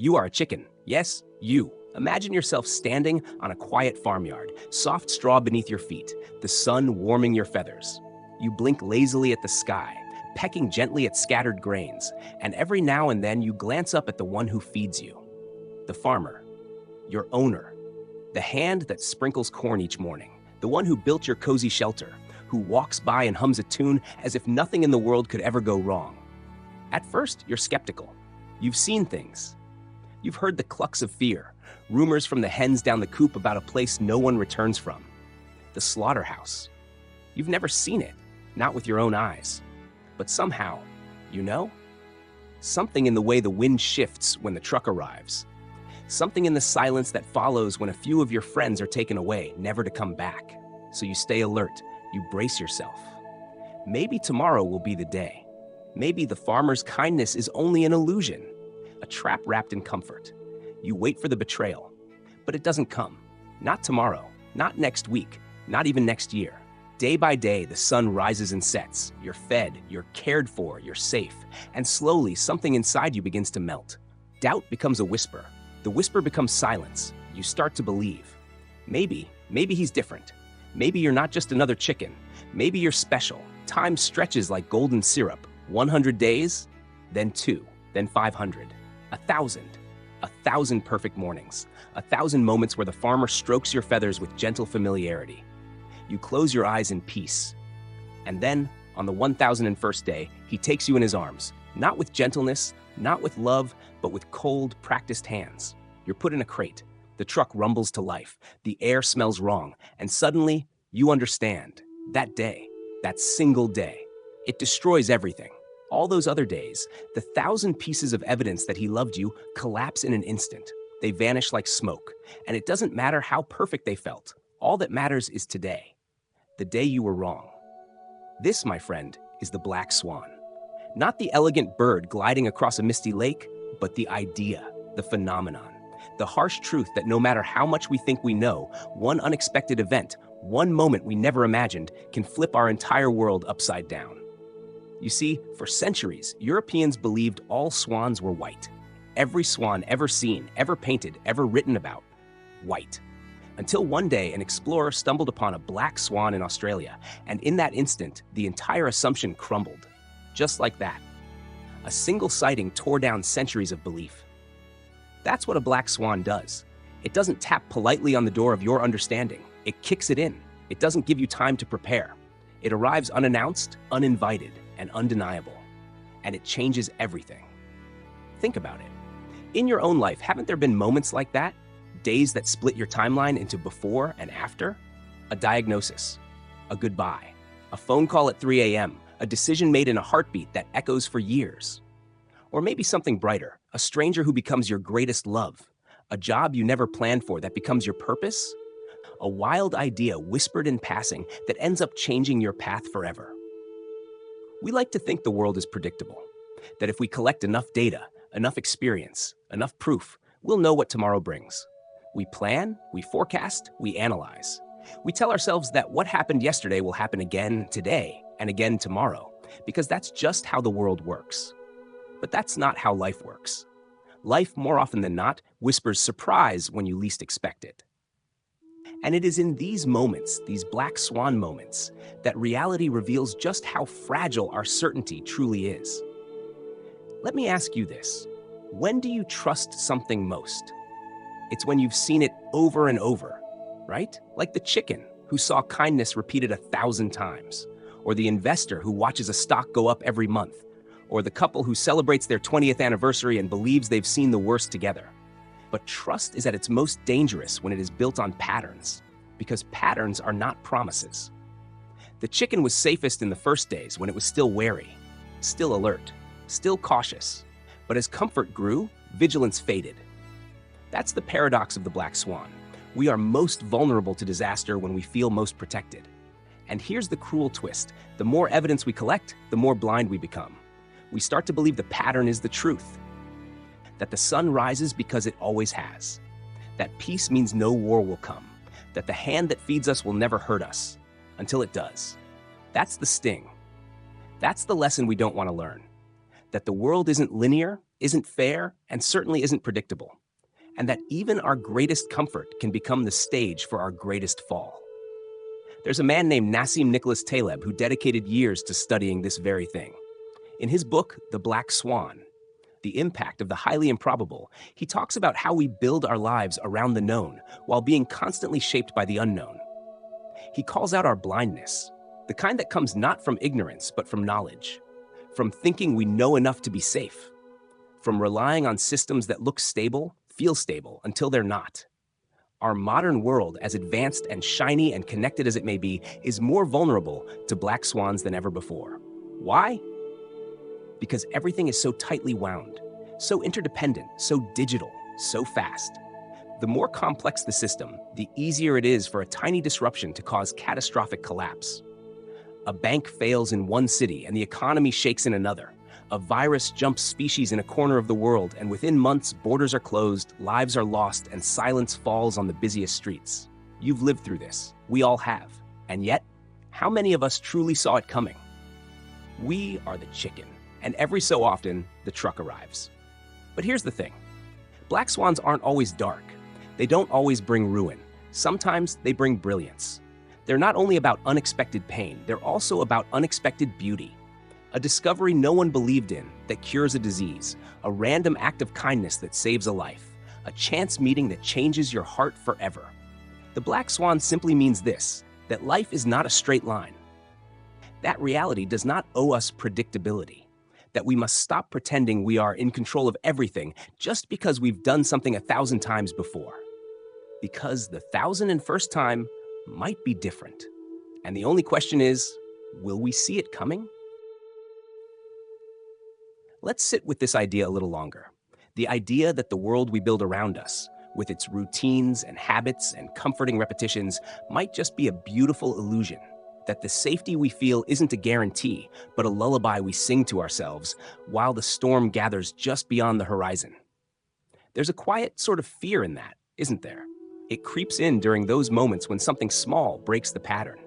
You are a chicken. Yes, you. Imagine yourself standing on a quiet farmyard, soft straw beneath your feet, the sun warming your feathers. You blink lazily at the sky, pecking gently at scattered grains, and every now and then you glance up at the one who feeds you. The farmer, your owner, the hand that sprinkles corn each morning, the one who built your cozy shelter, who walks by and hums a tune as if nothing in the world could ever go wrong. At first, you're skeptical. You've seen things. You've heard the clucks of fear, rumors from the hens down the coop about a place no one returns from. The slaughterhouse. You've never seen it, not with your own eyes. But somehow, you know? Something in the way the wind shifts when the truck arrives. Something in the silence that follows when a few of your friends are taken away, never to come back. So you stay alert, you brace yourself. Maybe tomorrow will be the day. Maybe the farmer's kindness is only an illusion, a trap wrapped in comfort. You wait for the betrayal, but it doesn't come. Not tomorrow, not next week, not even next year. Day by day, the sun rises and sets. You're fed, you're cared for, you're safe. And slowly, something inside you begins to melt. Doubt becomes a whisper. The whisper becomes silence. You start to believe. Maybe he's different. Maybe you're not just another chicken. Maybe you're special. Time stretches like golden syrup. 100 days, then 2, then 500, 1,000. 1,000 perfect mornings. 1,000 moments where the farmer strokes your feathers with gentle familiarity. You close your eyes in peace. And then, on the 1,001st day, he takes you in his arms, not with gentleness, not with love, but with cold, practiced hands. You're put in a crate. The truck rumbles to life. The air smells wrong. And suddenly, you understand. That day, that single day, it destroys everything. All those other days, the 1,000 pieces of evidence that he loved you collapse in an instant. They vanish like smoke. And it doesn't matter how perfect they felt. All that matters is today. The day you were wrong. This, my friend, is the black swan. Not the elegant bird gliding across a misty lake, but the idea, the phenomenon. The harsh truth that no matter how much we think we know, one unexpected event, one moment we never imagined, can flip our entire world upside down. You see, for centuries, Europeans believed all swans were white. Every swan ever seen, ever painted, ever written about, white. Until one day, an explorer stumbled upon a black swan in Australia, and in that instant, the entire assumption crumbled. Just like that. A single sighting tore down centuries of belief. That's what a black swan does. It doesn't tap politely on the door of your understanding. It kicks it in. It doesn't give you time to prepare. It arrives unannounced, uninvited, and undeniable. And it changes everything. Think about it. In your own life, haven't there been moments like that? Days that split your timeline into before and after? A diagnosis, a goodbye, a phone call at 3 a.m., a decision made in a heartbeat that echoes for years. Or maybe something brighter, a stranger who becomes your greatest love, a job you never planned for that becomes your purpose, a wild idea whispered in passing that ends up changing your path forever. We like to think the world is predictable, that if we collect enough data, enough experience, enough proof, we'll know what tomorrow brings. We plan, we forecast, we analyze. We tell ourselves that what happened yesterday will happen again today and again tomorrow, because that's just how the world works. But that's not how life works. Life, more often than not, whispers surprise when you least expect it. And it is in these moments, these black swan moments, that reality reveals just how fragile our certainty truly is. Let me ask you this. When do you trust something most? It's when you've seen it over and over, right? Like the chicken who saw kindness repeated 1,000 times, or the investor who watches a stock go up every month, or the couple who celebrates their 20th anniversary and believes they've seen the worst together. But trust is at its most dangerous when it is built on patterns, because patterns are not promises. The chicken was safest in the first days when it was still wary, still alert, still cautious. But as comfort grew, vigilance faded. That's the paradox of the black swan. We are most vulnerable to disaster when we feel most protected. And here's the cruel twist. The more evidence we collect, the more blind we become. We start to believe the pattern is the truth. That the sun rises because it always has. That peace means no war will come. That the hand that feeds us will never hurt us, until it does. That's the sting. That's the lesson we don't want to learn. That the world isn't linear, isn't fair, and certainly isn't predictable, and that even our greatest comfort can become the stage for our greatest fall. There's a man named Nassim Nicholas Taleb who dedicated years to studying this very thing. In his book, The Black Swan, The Impact of the Highly Improbable, he talks about how we build our lives around the known while being constantly shaped by the unknown. He calls out our blindness, the kind that comes not from ignorance but from knowledge, from thinking we know enough to be safe, from relying on systems that look stable, feel stable, until they're not. Our modern world, as advanced and shiny and connected as it may be, is more vulnerable to black swans than ever before. Why? Because everything is so tightly wound, so interdependent, so digital, so fast. The more complex the system, the easier it is for a tiny disruption to cause catastrophic collapse. A bank fails in one city and the economy shakes in another. A virus jumps species in a corner of the world, and within months, borders are closed, lives are lost, and silence falls on the busiest streets. You've lived through this. We all have. And yet, how many of us truly saw it coming? We are the chicken, and every so often, the truck arrives. But here's the thing. Black swans aren't always dark. They don't always bring ruin. Sometimes they bring brilliance. They're not only about unexpected pain, they're also about unexpected beauty. A discovery no one believed in that cures a disease, a random act of kindness that saves a life, a chance meeting that changes your heart forever. The black swan simply means this, that life is not a straight line. That reality does not owe us predictability, that we must stop pretending we are in control of everything just because we've done something 1,000 times before. Because the 1,001st time might be different. And the only question is, will we see it coming? Let's sit with this idea a little longer. The idea that the world we build around us, with its routines and habits and comforting repetitions, might just be a beautiful illusion. That the safety we feel isn't a guarantee, but a lullaby we sing to ourselves while the storm gathers just beyond the horizon. There's a quiet sort of fear in that, isn't there? It creeps in during those moments when something small breaks the pattern.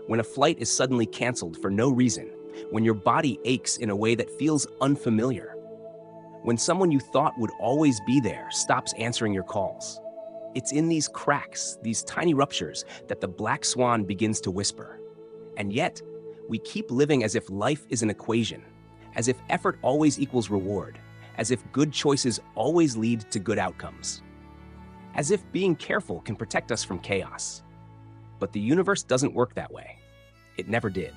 When a flight is suddenly canceled for no reason. When your body aches in a way that feels unfamiliar. When someone you thought would always be there stops answering your calls. It's in these cracks, these tiny ruptures, that the black swan begins to whisper. And yet, we keep living as if life is an equation, as if effort always equals reward, as if good choices always lead to good outcomes, as if being careful can protect us from chaos. But the universe doesn't work that way. It never did.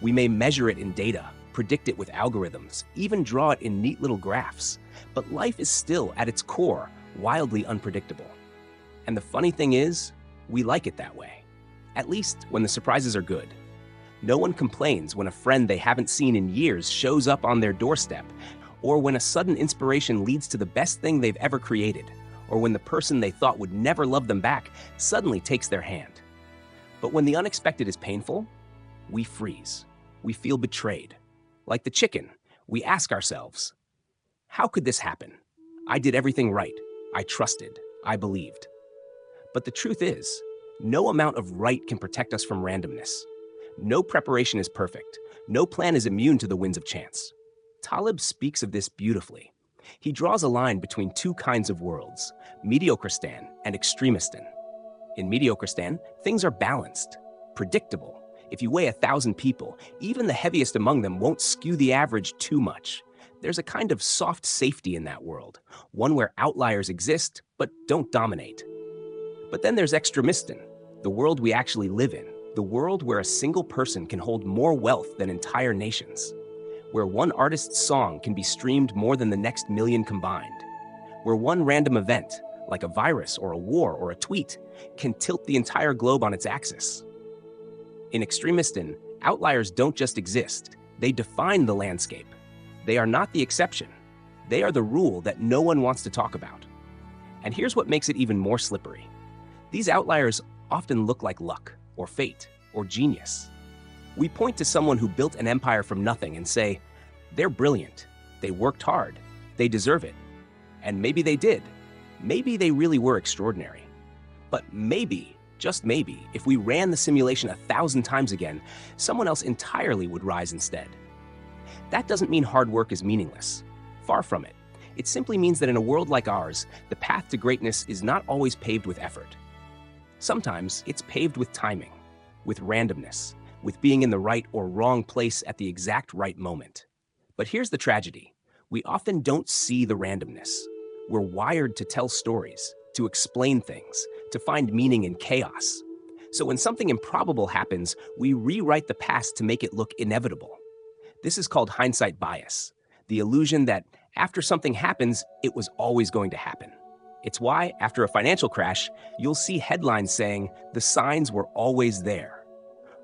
We may measure it in data, predict it with algorithms, even draw it in neat little graphs, but life is still, at its core, wildly unpredictable. And the funny thing is, we like it that way, at least when the surprises are good. No one complains when a friend they haven't seen in years shows up on their doorstep, or when a sudden inspiration leads to the best thing they've ever created, or when the person they thought would never love them back suddenly takes their hand. But when the unexpected is painful, we freeze. We feel betrayed. Like the chicken, we ask ourselves, how could this happen? I did everything right. I trusted. I believed. But the truth is, no amount of right can protect us from randomness. No preparation is perfect. No plan is immune to the winds of chance. Taleb speaks of this beautifully. He draws a line between two kinds of worlds, mediocristan and extremistan. In mediocristan, things are balanced, predictable. If you weigh 1,000 people, even the heaviest among them won't skew the average too much. There's a kind of soft safety in that world, one where outliers exist but don't dominate. But then there's extremistan, the world we actually live in, the world where a single person can hold more wealth than entire nations, where one artist's song can be streamed more than the next million combined, where one random event, like a virus or a war or a tweet, can tilt the entire globe on its axis. In extremistan, outliers don't just exist, they define the landscape. They are not the exception. They are the rule that no one wants to talk about. And here's what makes it even more slippery. These outliers often look like luck, or fate, or genius. We point to someone who built an empire from nothing and say, they're brilliant, they worked hard, they deserve it. And maybe they did. Maybe they really were extraordinary. But maybe, just maybe, if we ran the simulation 1,000 times again, someone else entirely would rise instead. That doesn't mean hard work is meaningless. Far from it. It simply means that in a world like ours, the path to greatness is not always paved with effort. Sometimes it's paved with timing, with randomness, with being in the right or wrong place at the exact right moment. But here's the tragedy. We often don't see the randomness. We're wired to tell stories, to explain things, to find meaning in chaos. So when something improbable happens, we rewrite the past to make it look inevitable. This is called hindsight bias, the illusion that after something happens, it was always going to happen. It's why, after a financial crash, you'll see headlines saying the signs were always there.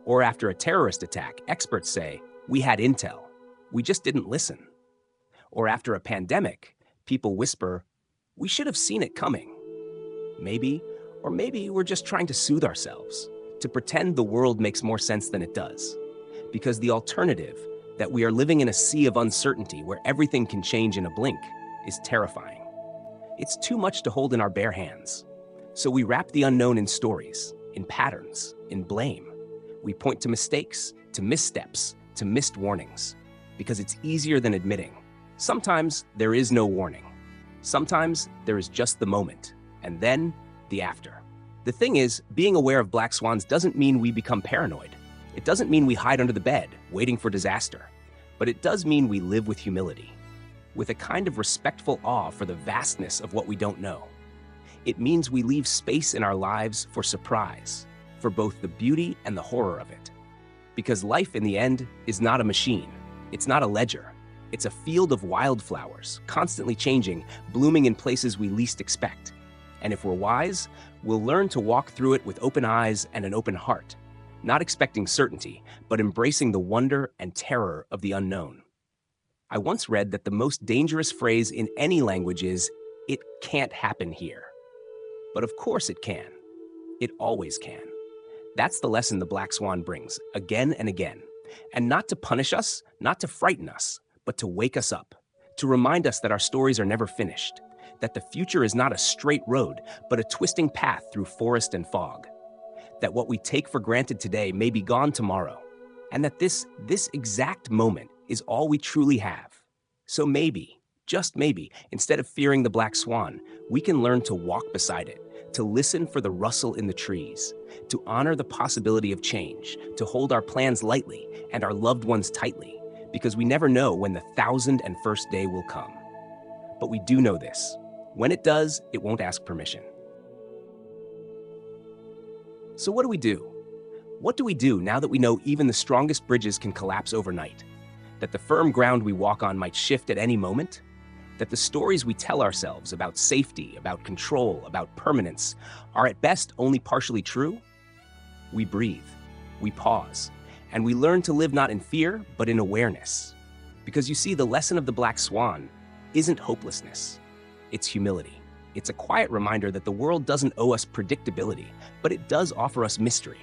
Or after a terrorist attack, experts say, we had intel, we just didn't listen. Or after a pandemic, people whisper, we should have seen it coming. Maybe, or maybe we're just trying to soothe ourselves, to pretend the world makes more sense than it does. Because the alternative, that we are living in a sea of uncertainty where everything can change in a blink, is terrifying. It's too much to hold in our bare hands. So we wrap the unknown in stories, in patterns, in blame. We point to mistakes, to missteps, to missed warnings, because it's easier than admitting. Sometimes there is no warning. Sometimes there is just the moment, and then the after. The thing is, being aware of black swans doesn't mean we become paranoid. It doesn't mean we hide under the bed, waiting for disaster. But it does mean we live with humility, with a kind of respectful awe for the vastness of what we don't know. It means we leave space in our lives for surprise, for both the beauty and the horror of it. Because life, in the end, is not a machine. It's not a ledger. It's a field of wildflowers, constantly changing, blooming in places we least expect. And if we're wise, we'll learn to walk through it with open eyes and an open heart, not expecting certainty, but embracing the wonder and terror of the unknown. I once read that the most dangerous phrase in any language is, "It can't happen here." But of course it can. It always can. That's the lesson the black swan brings, again and again. And not to punish us, not to frighten us, but to wake us up, to remind us that our stories are never finished, that the future is not a straight road, but a twisting path through forest and fog, that what we take for granted today may be gone tomorrow, and that this exact moment is all we truly have. So maybe, just maybe, instead of fearing the black swan, we can learn to walk beside it, to listen for the rustle in the trees, to honor the possibility of change, to hold our plans lightly and our loved ones tightly, because we never know when the 1,001st day will come. But we do know this. When it does, it won't ask permission. So what do we do? What do we do now that we know even the strongest bridges can collapse overnight? That the firm ground we walk on might shift at any moment? That the stories we tell ourselves about safety, about control, about permanence are at best only partially true? We breathe, we pause, and we learn to live not in fear, but in awareness. Because you see, the lesson of the black swan isn't hopelessness, it's humility. It's a quiet reminder that the world doesn't owe us predictability, but it does offer us mystery.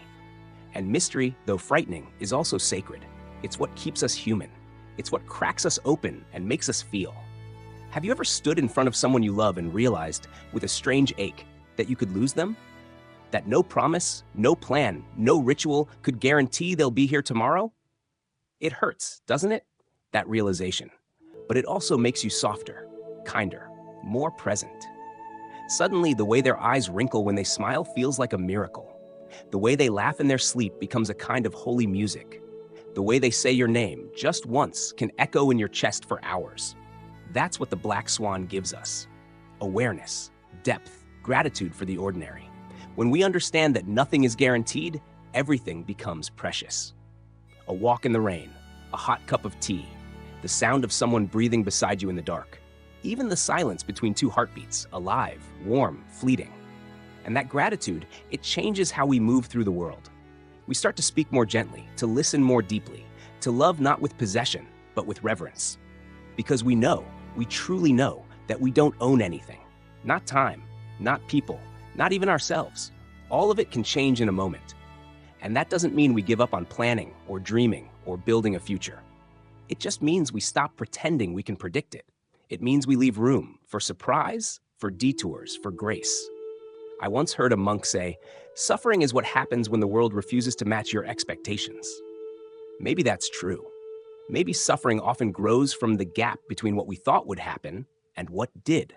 And mystery, though frightening, is also sacred. It's what keeps us human. It's what cracks us open and makes us feel. Have you ever stood in front of someone you love and realized, with a strange ache, that you could lose them? That no promise, no plan, no ritual could guarantee they'll be here tomorrow? It hurts, doesn't it? That realization. But it also makes you softer, kinder, more present. Suddenly, the way their eyes wrinkle when they smile feels like a miracle. The way they laugh in their sleep becomes a kind of holy music. The way they say your name, just once, can echo in your chest for hours. That's what the black swan gives us. Awareness, depth, gratitude for the ordinary. When we understand that nothing is guaranteed, everything becomes precious. A walk in the rain, a hot cup of tea, the sound of someone breathing beside you in the dark. Even the silence between two heartbeats, alive, warm, fleeting. And that gratitude, it changes how we move through the world. We start to speak more gently, to listen more deeply, to love not with possession, but with reverence. Because we know, we truly know, that we don't own anything. Not time, not people, not even ourselves. All of it can change in a moment. And that doesn't mean we give up on planning, or dreaming, or building a future. It just means we stop pretending we can predict it. It means we leave room for surprise, for detours, for grace. I once heard a monk say, "Suffering is what happens when the world refuses to match your expectations." Maybe that's true. Maybe suffering often grows from the gap between what we thought would happen and what did.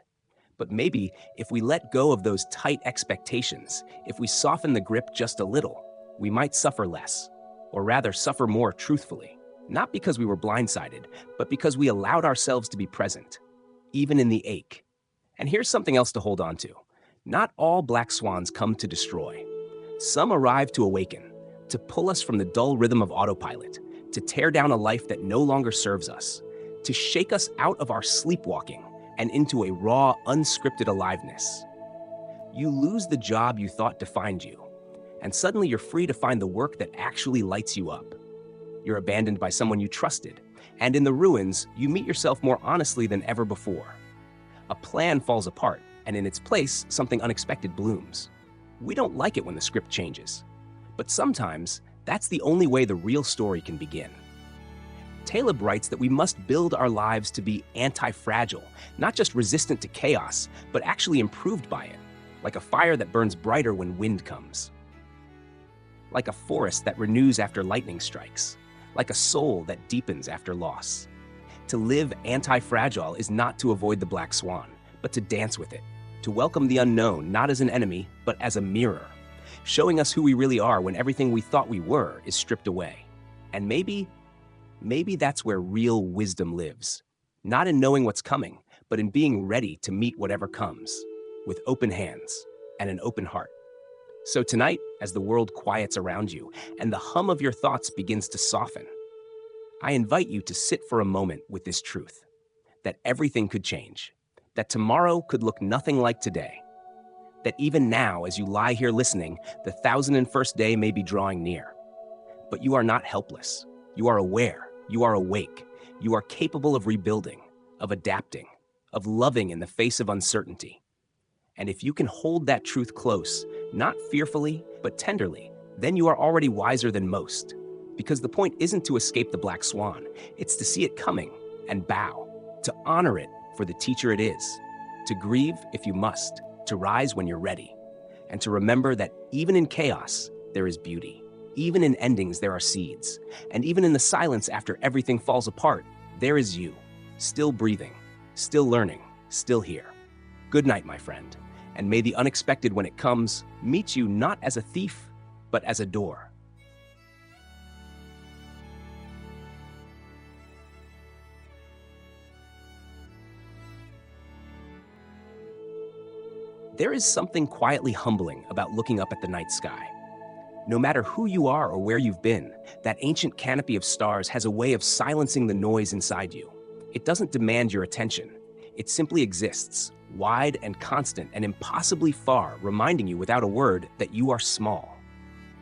But maybe if we let go of those tight expectations, if we soften the grip just a little, we might suffer less, or rather suffer more truthfully. Not because we were blindsided, but because we allowed ourselves to be present, even in the ache. And here's something else to hold on to. Not all black swans come to destroy. Some arrive to awaken, to pull us from the dull rhythm of autopilot, to tear down a life that no longer serves us, to shake us out of our sleepwalking and into a raw, unscripted aliveness. You lose the job you thought defined you, and suddenly you're free to find the work that actually lights you up. You're abandoned by someone you trusted, and in the ruins, you meet yourself more honestly than ever before. A plan falls apart, and in its place, something unexpected blooms. We don't like it when the script changes, but sometimes that's the only way the real story can begin. Taleb writes that we must build our lives to be anti-fragile, not just resistant to chaos, but actually improved by it, like a fire that burns brighter when wind comes. Like a forest that renews after lightning strikes, like a soul that deepens after loss. To live anti-fragile is not to avoid the black swan, but to dance with it, to welcome the unknown not as an enemy, but as a mirror, showing us who we really are when everything we thought we were is stripped away. And maybe that's where real wisdom lives, not in knowing what's coming, but in being ready to meet whatever comes, with open hands and an open heart. So tonight, as the world quiets around you and the hum of your thoughts begins to soften, I invite you to sit for a moment with this truth, that everything could change, that tomorrow could look nothing like today, that even now, as you lie here listening, the 1001st day may be drawing near. But you are not helpless. You are aware. You are awake. You are capable of rebuilding, of adapting, of loving in the face of uncertainty. And if you can hold that truth close, not fearfully, but tenderly, then you are already wiser than most. Because the point isn't to escape the black swan, it's to see it coming and bow, to honor it for the teacher it is, to grieve if you must, to rise when you're ready, and to remember that even in chaos, there is beauty. Even in endings, there are seeds. And even in the silence after everything falls apart, there is you, still breathing, still learning, still here. Good night, my friend. And may the unexpected, when it comes, meet you not as a thief, but as a door. There is something quietly humbling about looking up at the night sky. No matter who you are or where you've been, that ancient canopy of stars has a way of silencing the noise inside you. It doesn't demand your attention. It simply exists, wide and constant and impossibly far, reminding you without a word that you are small.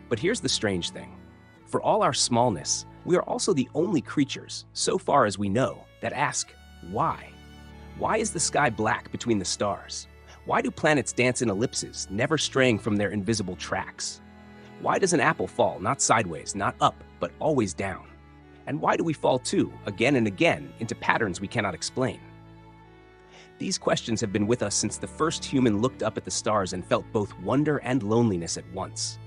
But here's the strange thing. For all our smallness, we are also the only creatures, so far as we know, that ask, why? Why is the sky black between the stars? Why do planets dance in ellipses, never straying from their invisible tracks? Why does an apple fall, not sideways, not up, but always down? And why do we fall too, again and again, into patterns we cannot explain? These questions have been with us since the first human looked up at the stars and felt both wonder and loneliness at once.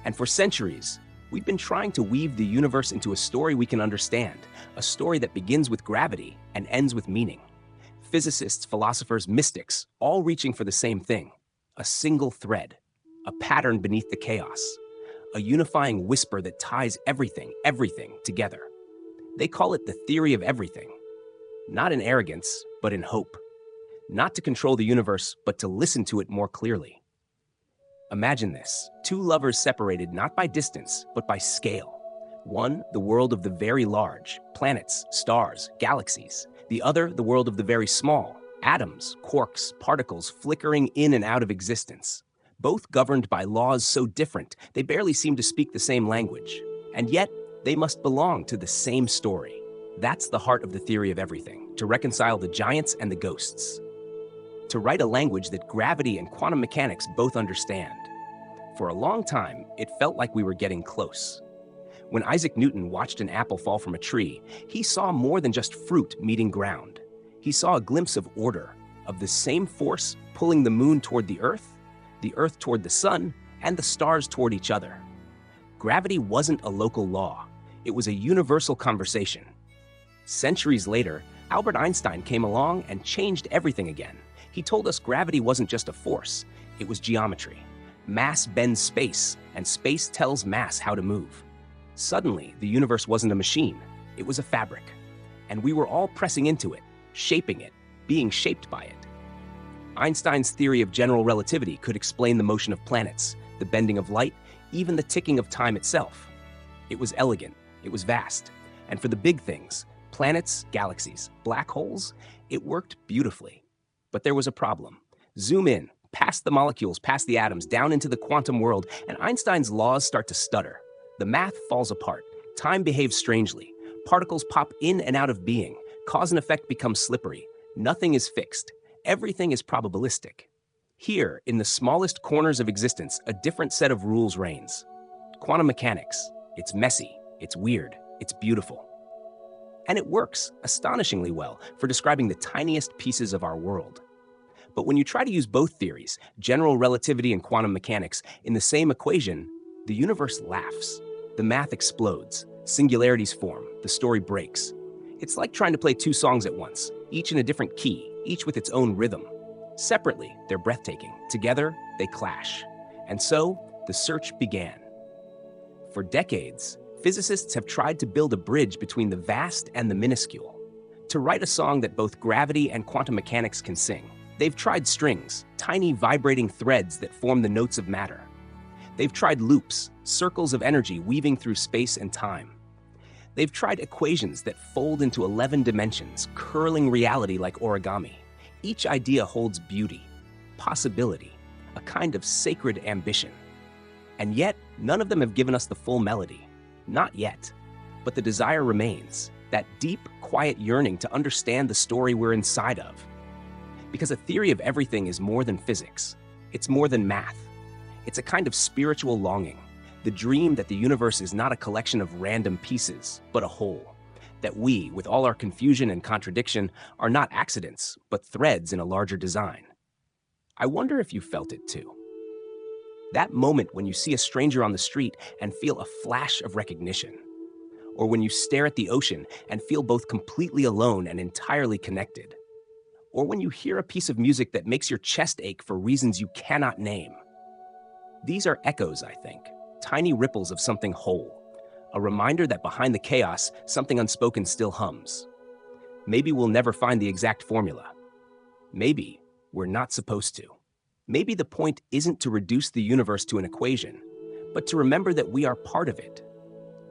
And for centuries, we've been trying to weave the universe into a story we can understand, a story that begins with gravity and ends with meaning. Physicists, philosophers, mystics, all reaching for the same thing, a single thread, a pattern beneath the chaos, a unifying whisper that ties everything together. They call it the theory of everything, not in arrogance, but in hope. Not to control the universe, but to listen to it more clearly. Imagine this, two lovers separated not by distance, but by scale. One, the world of the very large, planets, stars, galaxies. The other, the world of the very small, atoms, quarks, particles flickering in and out of existence. Both governed by laws so different, they barely seem to speak the same language. And yet, they must belong to the same story. That's the heart of the theory of everything, to reconcile the giants and the ghosts. To write a language that gravity and quantum mechanics both understand. For a long time, it felt like we were getting close. When Isaac Newton watched an apple fall from a tree, he saw more than just fruit meeting ground. He saw a glimpse of order, of the same force pulling the moon toward the earth toward the sun, and the stars toward each other. Gravity wasn't a local law. It was a universal conversation. Centuries later, Albert Einstein came along and changed everything again. He told us gravity wasn't just a force, it was geometry. Mass bends space, and space tells mass how to move. Suddenly, the universe wasn't a machine, it was a fabric. And we were all pressing into it, shaping it, being shaped by it. Einstein's theory of general relativity could explain the motion of planets, the bending of light, even the ticking of time itself. It was elegant, it was vast, and for the big things, planets, galaxies, black holes, it worked beautifully. But there was a problem. Zoom in, past the molecules, past the atoms, down into the quantum world, and Einstein's laws start to stutter. The math falls apart, time behaves strangely, particles pop in and out of being, cause and effect become slippery, nothing is fixed, everything is probabilistic. Here, in the smallest corners of existence, a different set of rules reigns. Quantum mechanics. It's messy, it's weird, it's beautiful. And it works astonishingly well for describing the tiniest pieces of our world. But when you try to use both theories, general relativity and quantum mechanics, in the same equation, the universe laughs. The math explodes, singularities form, the story breaks. It's like trying to play two songs at once, each in a different key, each with its own rhythm. Separately, they're breathtaking. Together, they clash. And so, the search began. For decades, physicists have tried to build a bridge between the vast and the minuscule, to write a song that both gravity and quantum mechanics can sing. They've tried strings, tiny vibrating threads that form the notes of matter. They've tried loops, circles of energy weaving through space and time. They've tried equations that fold into 11 dimensions, curling reality like origami. Each idea holds beauty, possibility, a kind of sacred ambition. And yet, none of them have given us the full melody. Not yet. But the desire remains, that deep, quiet yearning to understand the story we're inside of. Because a theory of everything is more than physics. It's more than math. It's a kind of spiritual longing, the dream that the universe is not a collection of random pieces, but a whole. That we, with all our confusion and contradiction, are not accidents, but threads in a larger design. I wonder if you felt it too. That moment when you see a stranger on the street and feel a flash of recognition. Or when you stare at the ocean and feel both completely alone and entirely connected. Or when you hear a piece of music that makes your chest ache for reasons you cannot name. These are echoes, I think, tiny ripples of something whole. A reminder that behind the chaos, something unspoken still hums. Maybe we'll never find the exact formula. Maybe we're not supposed to. Maybe the point isn't to reduce the universe to an equation, but to remember that we are part of it.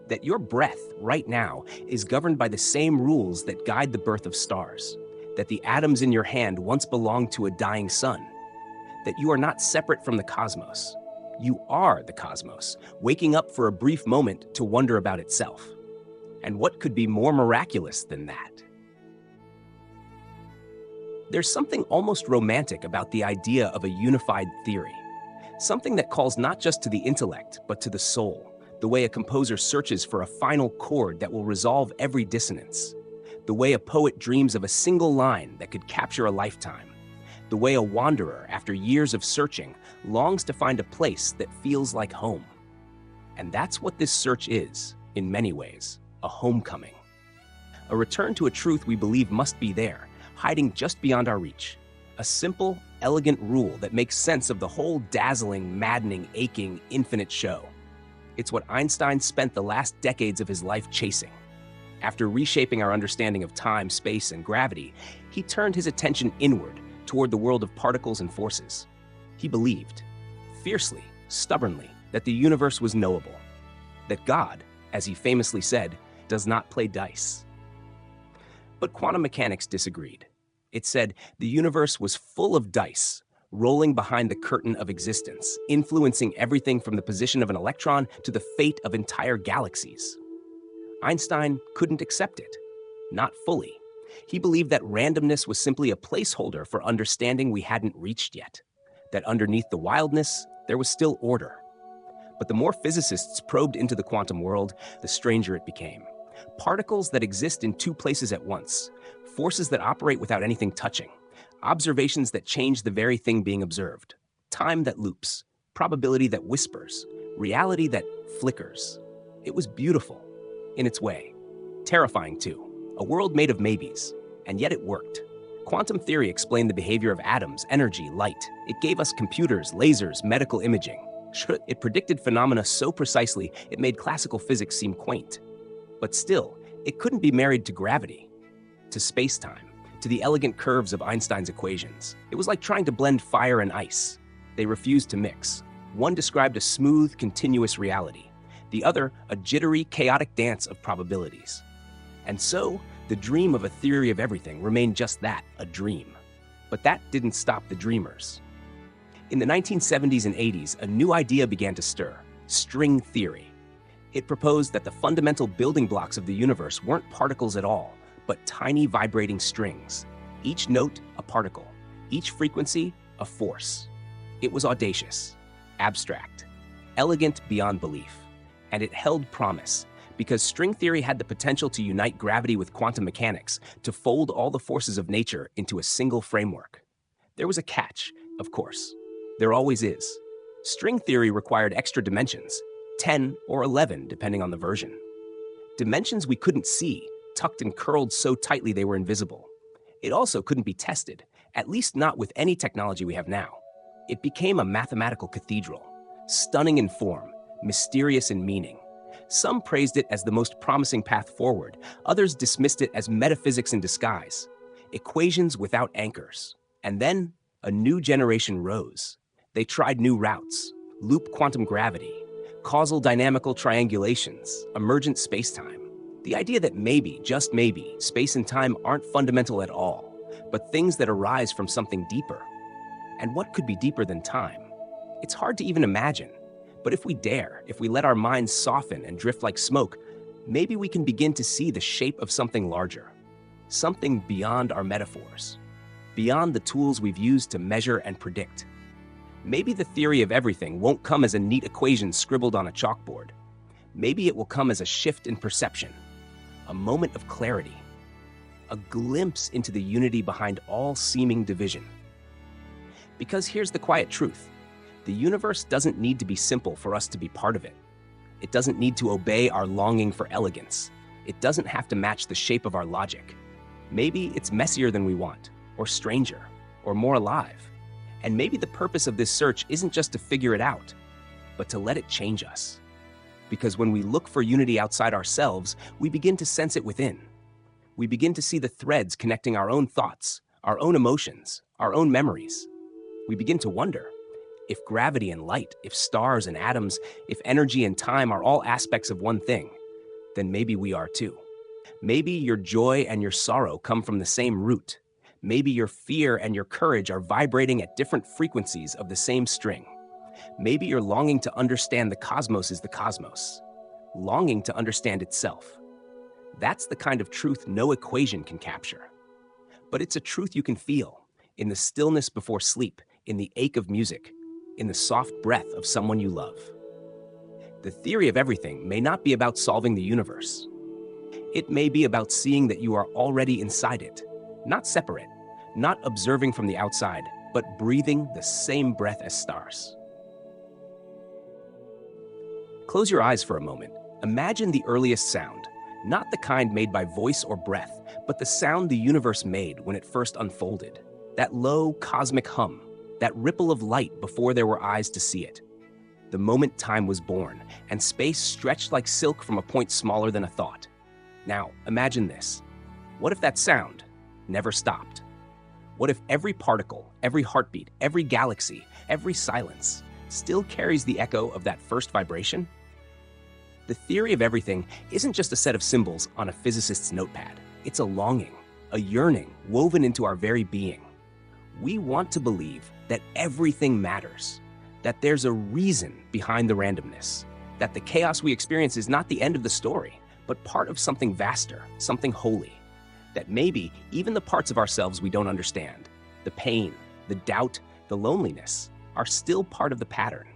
That your breath, right now, is governed by the same rules that guide the birth of stars. That the atoms in your hand once belonged to a dying sun. That you are not separate from the cosmos. You are the cosmos, waking up for a brief moment to wonder about itself. And what could be more miraculous than that? There's something almost romantic about the idea of a unified theory. Something that calls not just to the intellect, but to the soul. The way a composer searches for a final chord that will resolve every dissonance. The way a poet dreams of a single line that could capture a lifetime. The way a wanderer, after years of searching, longs to find a place that feels like home. And that's what this search is, in many ways, a homecoming. A return to a truth we believe must be there, hiding just beyond our reach. A simple, elegant rule that makes sense of the whole dazzling, maddening, aching, infinite show. It's what Einstein spent the last decades of his life chasing. After reshaping our understanding of time, space, and gravity, he turned his attention inward, toward the world of particles and forces. He believed, fiercely, stubbornly, that the universe was knowable. That God, as he famously said, does not play dice. But quantum mechanics disagreed. It said the universe was full of dice, rolling behind the curtain of existence, influencing everything from the position of an electron to the fate of entire galaxies. Einstein couldn't accept it, not fully. He believed that randomness was simply a placeholder for understanding we hadn't reached yet, that underneath the wildness, there was still order. But the more physicists probed into the quantum world, the stranger it became. Particles that exist in two places at once, forces that operate without anything touching, observations that change the very thing being observed, time that loops, probability that whispers, reality that flickers. It was beautiful, in its way. Terrifying, too. A world made of maybes. And yet it worked. Quantum theory explained the behavior of atoms, energy, light. It gave us computers, lasers, medical imaging. It predicted phenomena so precisely it made classical physics seem quaint. But still, it couldn't be married to gravity, to space-time, to the elegant curves of Einstein's equations. It was like trying to blend fire and ice. They refused to mix. One described a smooth, continuous reality. The other, a jittery, chaotic dance of probabilities. And so, the dream of a theory of everything remained just that, a dream. But that didn't stop the dreamers. In the 1970s and 80s, a new idea began to stir: string theory. It proposed that the fundamental building blocks of the universe weren't particles at all, but tiny vibrating strings. Each note, a particle. Each frequency, a force. It was audacious, abstract, elegant beyond belief. And it held promise, because string theory had the potential to unite gravity with quantum mechanics, to fold all the forces of nature into a single framework. There was a catch, of course. There always is. String theory required extra dimensions, 10 or 11 depending on the version. Dimensions we couldn't see, tucked and curled so tightly they were invisible. It also couldn't be tested, at least not with any technology we have now. It became a mathematical cathedral, stunning in form, mysterious in meaning. Some praised it as the most promising path forward. Others dismissed it as metaphysics in disguise, equations without anchors. And then a new generation rose. They tried new routes, loop quantum gravity, causal dynamical triangulations, emergent spacetime. The idea that maybe, just maybe, space and time aren't fundamental at all, but things that arise from something deeper. And what could be deeper than time? It's hard to even imagine. But if we dare, if we let our minds soften and drift like smoke, maybe we can begin to see the shape of something larger, something beyond our metaphors, beyond the tools we've used to measure and predict. Maybe the theory of everything won't come as a neat equation scribbled on a chalkboard. Maybe it will come as a shift in perception, a moment of clarity, a glimpse into the unity behind all seeming division. Because here's the quiet truth. The universe doesn't need to be simple for us to be part of it. It doesn't need to obey our longing for elegance. It doesn't have to match the shape of our logic. Maybe it's messier than we want, or stranger, or more alive. And maybe the purpose of this search isn't just to figure it out, but to let it change us. Because when we look for unity outside ourselves, we begin to sense it within. We begin to see the threads connecting our own thoughts, our own emotions, our own memories. We begin to wonder, if gravity and light, if stars and atoms, if energy and time are all aspects of one thing, then maybe we are too. Maybe your joy and your sorrow come from the same root. Maybe your fear and your courage are vibrating at different frequencies of the same string. Maybe your longing to understand the cosmos is the cosmos, longing to understand itself. That's the kind of truth no equation can capture. But it's a truth you can feel, in the stillness before sleep, in the ache of music, in the soft breath of someone you love. The theory of everything may not be about solving the universe. It may be about seeing that you are already inside it, not separate, not observing from the outside, but breathing the same breath as stars. Close your eyes for a moment. Imagine the earliest sound, not the kind made by voice or breath, but the sound the universe made when it first unfolded. That low cosmic hum, that ripple of light before there were eyes to see it. The moment time was born, and space stretched like silk from a point smaller than a thought. Now, imagine this. What if that sound never stopped? What if every particle, every heartbeat, every galaxy, every silence still carries the echo of that first vibration? The theory of everything isn't just a set of symbols on a physicist's notepad. It's a longing, a yearning woven into our very being. We want to believe that everything matters, that there's a reason behind the randomness, that the chaos we experience is not the end of the story, but part of something vaster, something holy, that maybe even the parts of ourselves we don't understand, the pain, the doubt, the loneliness, are still part of the pattern.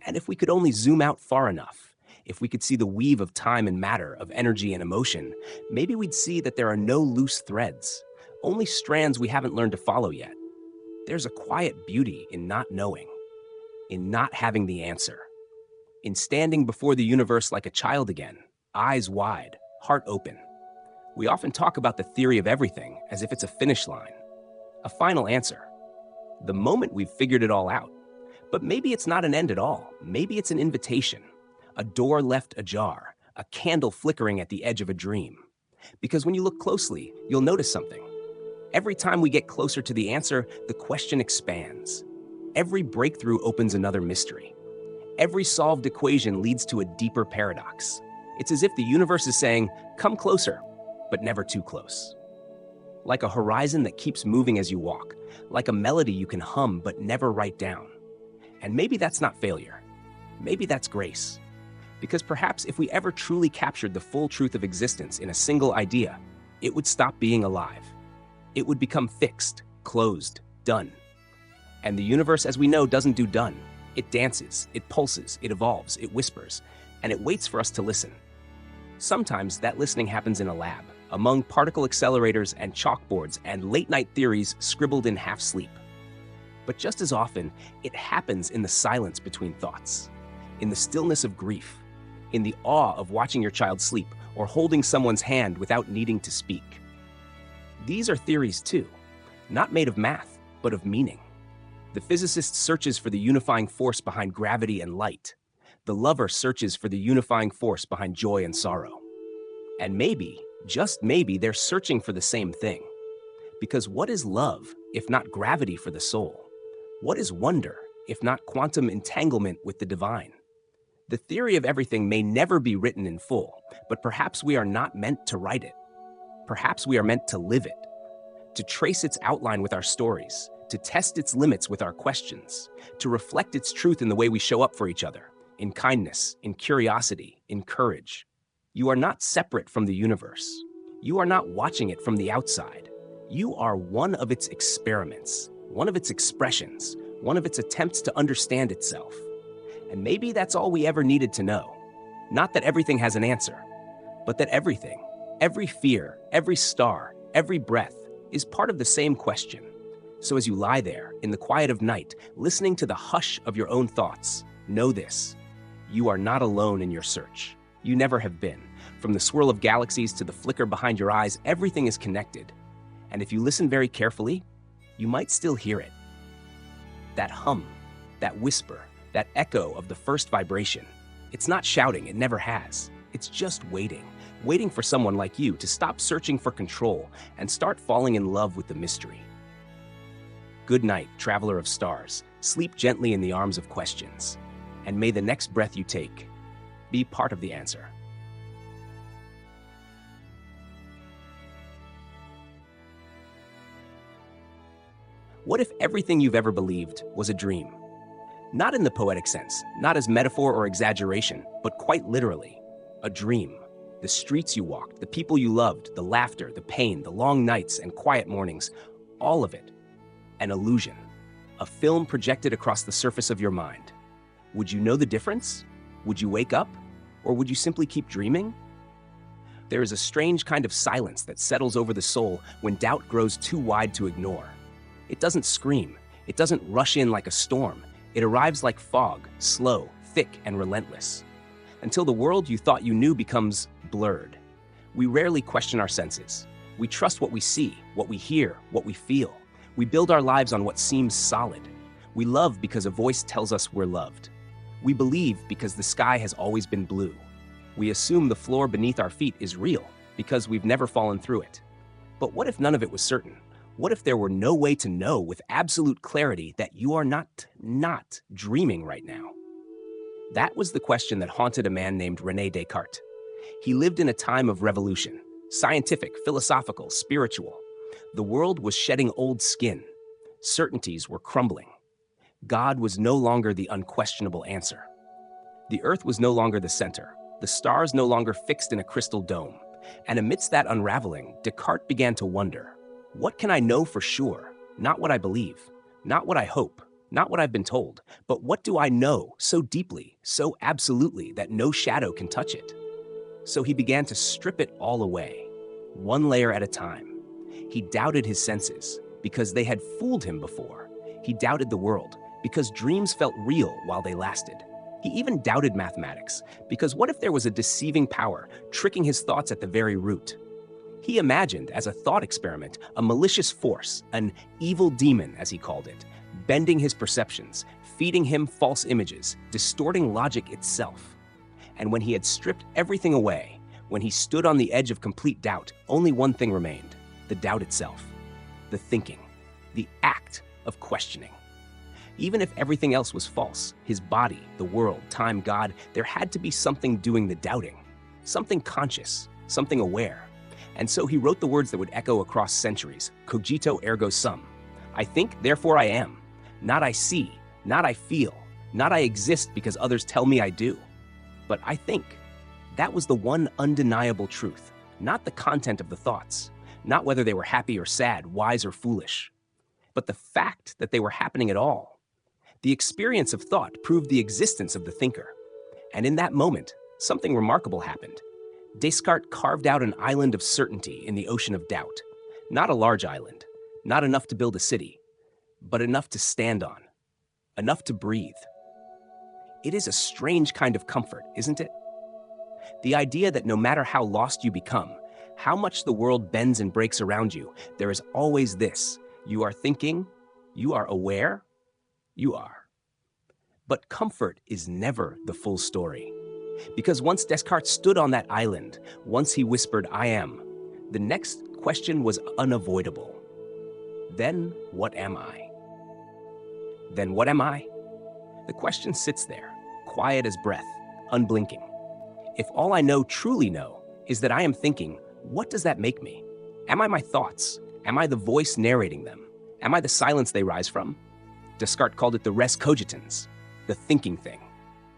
And if we could only zoom out far enough, if we could see the weave of time and matter, of energy and emotion, maybe we'd see that there are no loose threads, only strands we haven't learned to follow yet. There's a quiet beauty in not knowing, in not having the answer, in standing before the universe like a child again, eyes wide, heart open, We often talk about the theory of everything as if it's a finish line, a final answer, the moment we've figured it all out. But maybe it's not an end at all. Maybe it's an invitation, a door left ajar, a candle flickering at the edge of a dream. Because when you look closely, you'll notice something. Every time we get closer to the answer, the question expands. Every breakthrough opens another mystery. Every solved equation leads to a deeper paradox. It's as if the universe is saying, come closer, but never too close. Like a horizon that keeps moving as you walk, like a melody you can hum but never write down. And maybe that's not failure. Maybe that's grace. Because perhaps if we ever truly captured the full truth of existence in a single idea, it would stop being alive. It would become fixed, closed, done. And the universe, as we know, doesn't do done. It dances, it pulses, it evolves, it whispers, and it waits for us to listen. Sometimes that listening happens in a lab, among particle accelerators and chalkboards and late-night theories scribbled in half-sleep. But just as often, it happens in the silence between thoughts, in the stillness of grief, in the awe of watching your child sleep or holding someone's hand without needing to speak. These are theories too, not made of math, but of meaning. The physicist searches for the unifying force behind gravity and light. The lover searches for the unifying force behind joy and sorrow. And maybe, just maybe, they're searching for the same thing. Because what is love if not gravity for the soul? What is wonder if not quantum entanglement with the divine? The theory of everything may never be written in full, but perhaps we are not meant to write it. Perhaps we are meant to live it, to trace its outline with our stories, to test its limits with our questions, to reflect its truth in the way we show up for each other, in kindness, in curiosity, in courage. You are not separate from the universe. You are not watching it from the outside. You are one of its experiments, one of its expressions, one of its attempts to understand itself. And maybe that's all we ever needed to know. Not that everything has an answer, but that everything, every fear, every star, every breath is part of the same question. So as you lie there in the quiet of night, listening to the hush of your own thoughts, know this: you are not alone in your search. You never have been. From the swirl of galaxies to the flicker behind your eyes, everything is connected. And if you listen very carefully, you might still hear it. That hum, that whisper, that echo of the first vibration. It's not shouting, it never has. It's just waiting, waiting for someone like you to stop searching for control and start falling in love with the mystery. Good night, traveler of stars. Sleep gently in the arms of questions. And may the next breath you take be part of the answer. What if everything you've ever believed was a dream? Not in the poetic sense, not as metaphor or exaggeration, but quite literally, a dream. The streets you walked, the people you loved, the laughter, the pain, the long nights and quiet mornings, all of it, an illusion, a film projected across the surface of your mind. Would you know the difference? Would you wake up? Or would you simply keep dreaming? There is a strange kind of silence that settles over the soul when doubt grows too wide to ignore. It doesn't scream. It doesn't rush in like a storm. It arrives like fog, slow, thick, and relentless, until the world you thought you knew becomes blurred. We rarely question our senses. We trust what we see, what we hear, what we feel. We build our lives on what seems solid. We love because a voice tells us we're loved. We believe because the sky has always been blue. We assume the floor beneath our feet is real because we've never fallen through it. But what if none of it was certain? What if there were no way to know with absolute clarity that you are not dreaming right now? That was the question that haunted a man named René Descartes. He lived in a time of revolution, scientific, philosophical, spiritual. The world was shedding old skin. Certainties were crumbling. God was no longer the unquestionable answer. The earth was no longer the center, the stars no longer fixed in a crystal dome. And amidst that unraveling, Descartes began to wonder, what can I know for sure? Not what I believe, not what I hope, not what I've been told, but what do I know so deeply, so absolutely that no shadow can touch it? So he began to strip it all away, one layer at a time. He doubted his senses because they had fooled him before. He doubted the world because dreams felt real while they lasted. He even doubted mathematics because what if there was a deceiving power tricking his thoughts at the very root? He imagined, as a thought experiment, a malicious force, an evil demon, as he called it, bending his perceptions, feeding him false images, distorting logic itself. And when he had stripped everything away, when he stood on the edge of complete doubt, only one thing remained: the doubt itself, the thinking, the act of questioning. Even if everything else was false, his body, the world, time, God, there had to be something doing the doubting, something conscious, something aware. And so he wrote the words that would echo across centuries: cogito ergo sum. I think, therefore I am. Not I see, not I feel, not I exist because others tell me I do. But I think. That was the one undeniable truth, not the content of the thoughts, not whether they were happy or sad, wise or foolish, but the fact that they were happening at all. The experience of thought proved the existence of the thinker. And in that moment, something remarkable happened. Descartes carved out an island of certainty in the ocean of doubt. Not a large island, not enough to build a city, but enough to stand on, enough to breathe. It is a strange kind of comfort, isn't it? The idea that no matter how lost you become, how much the world bends and breaks around you, there is always this: you are thinking, you are aware, you are. But comfort is never the full story. Because once Descartes stood on that island, once he whispered, I am, the next question was unavoidable. Then what am I? Then what am I? The question sits there, quiet as breath, unblinking. If all I know, truly know, is that I am thinking, what does that make me? Am I my thoughts? Am I the voice narrating them? Am I the silence they rise from? Descartes called it the res cogitans, the thinking thing.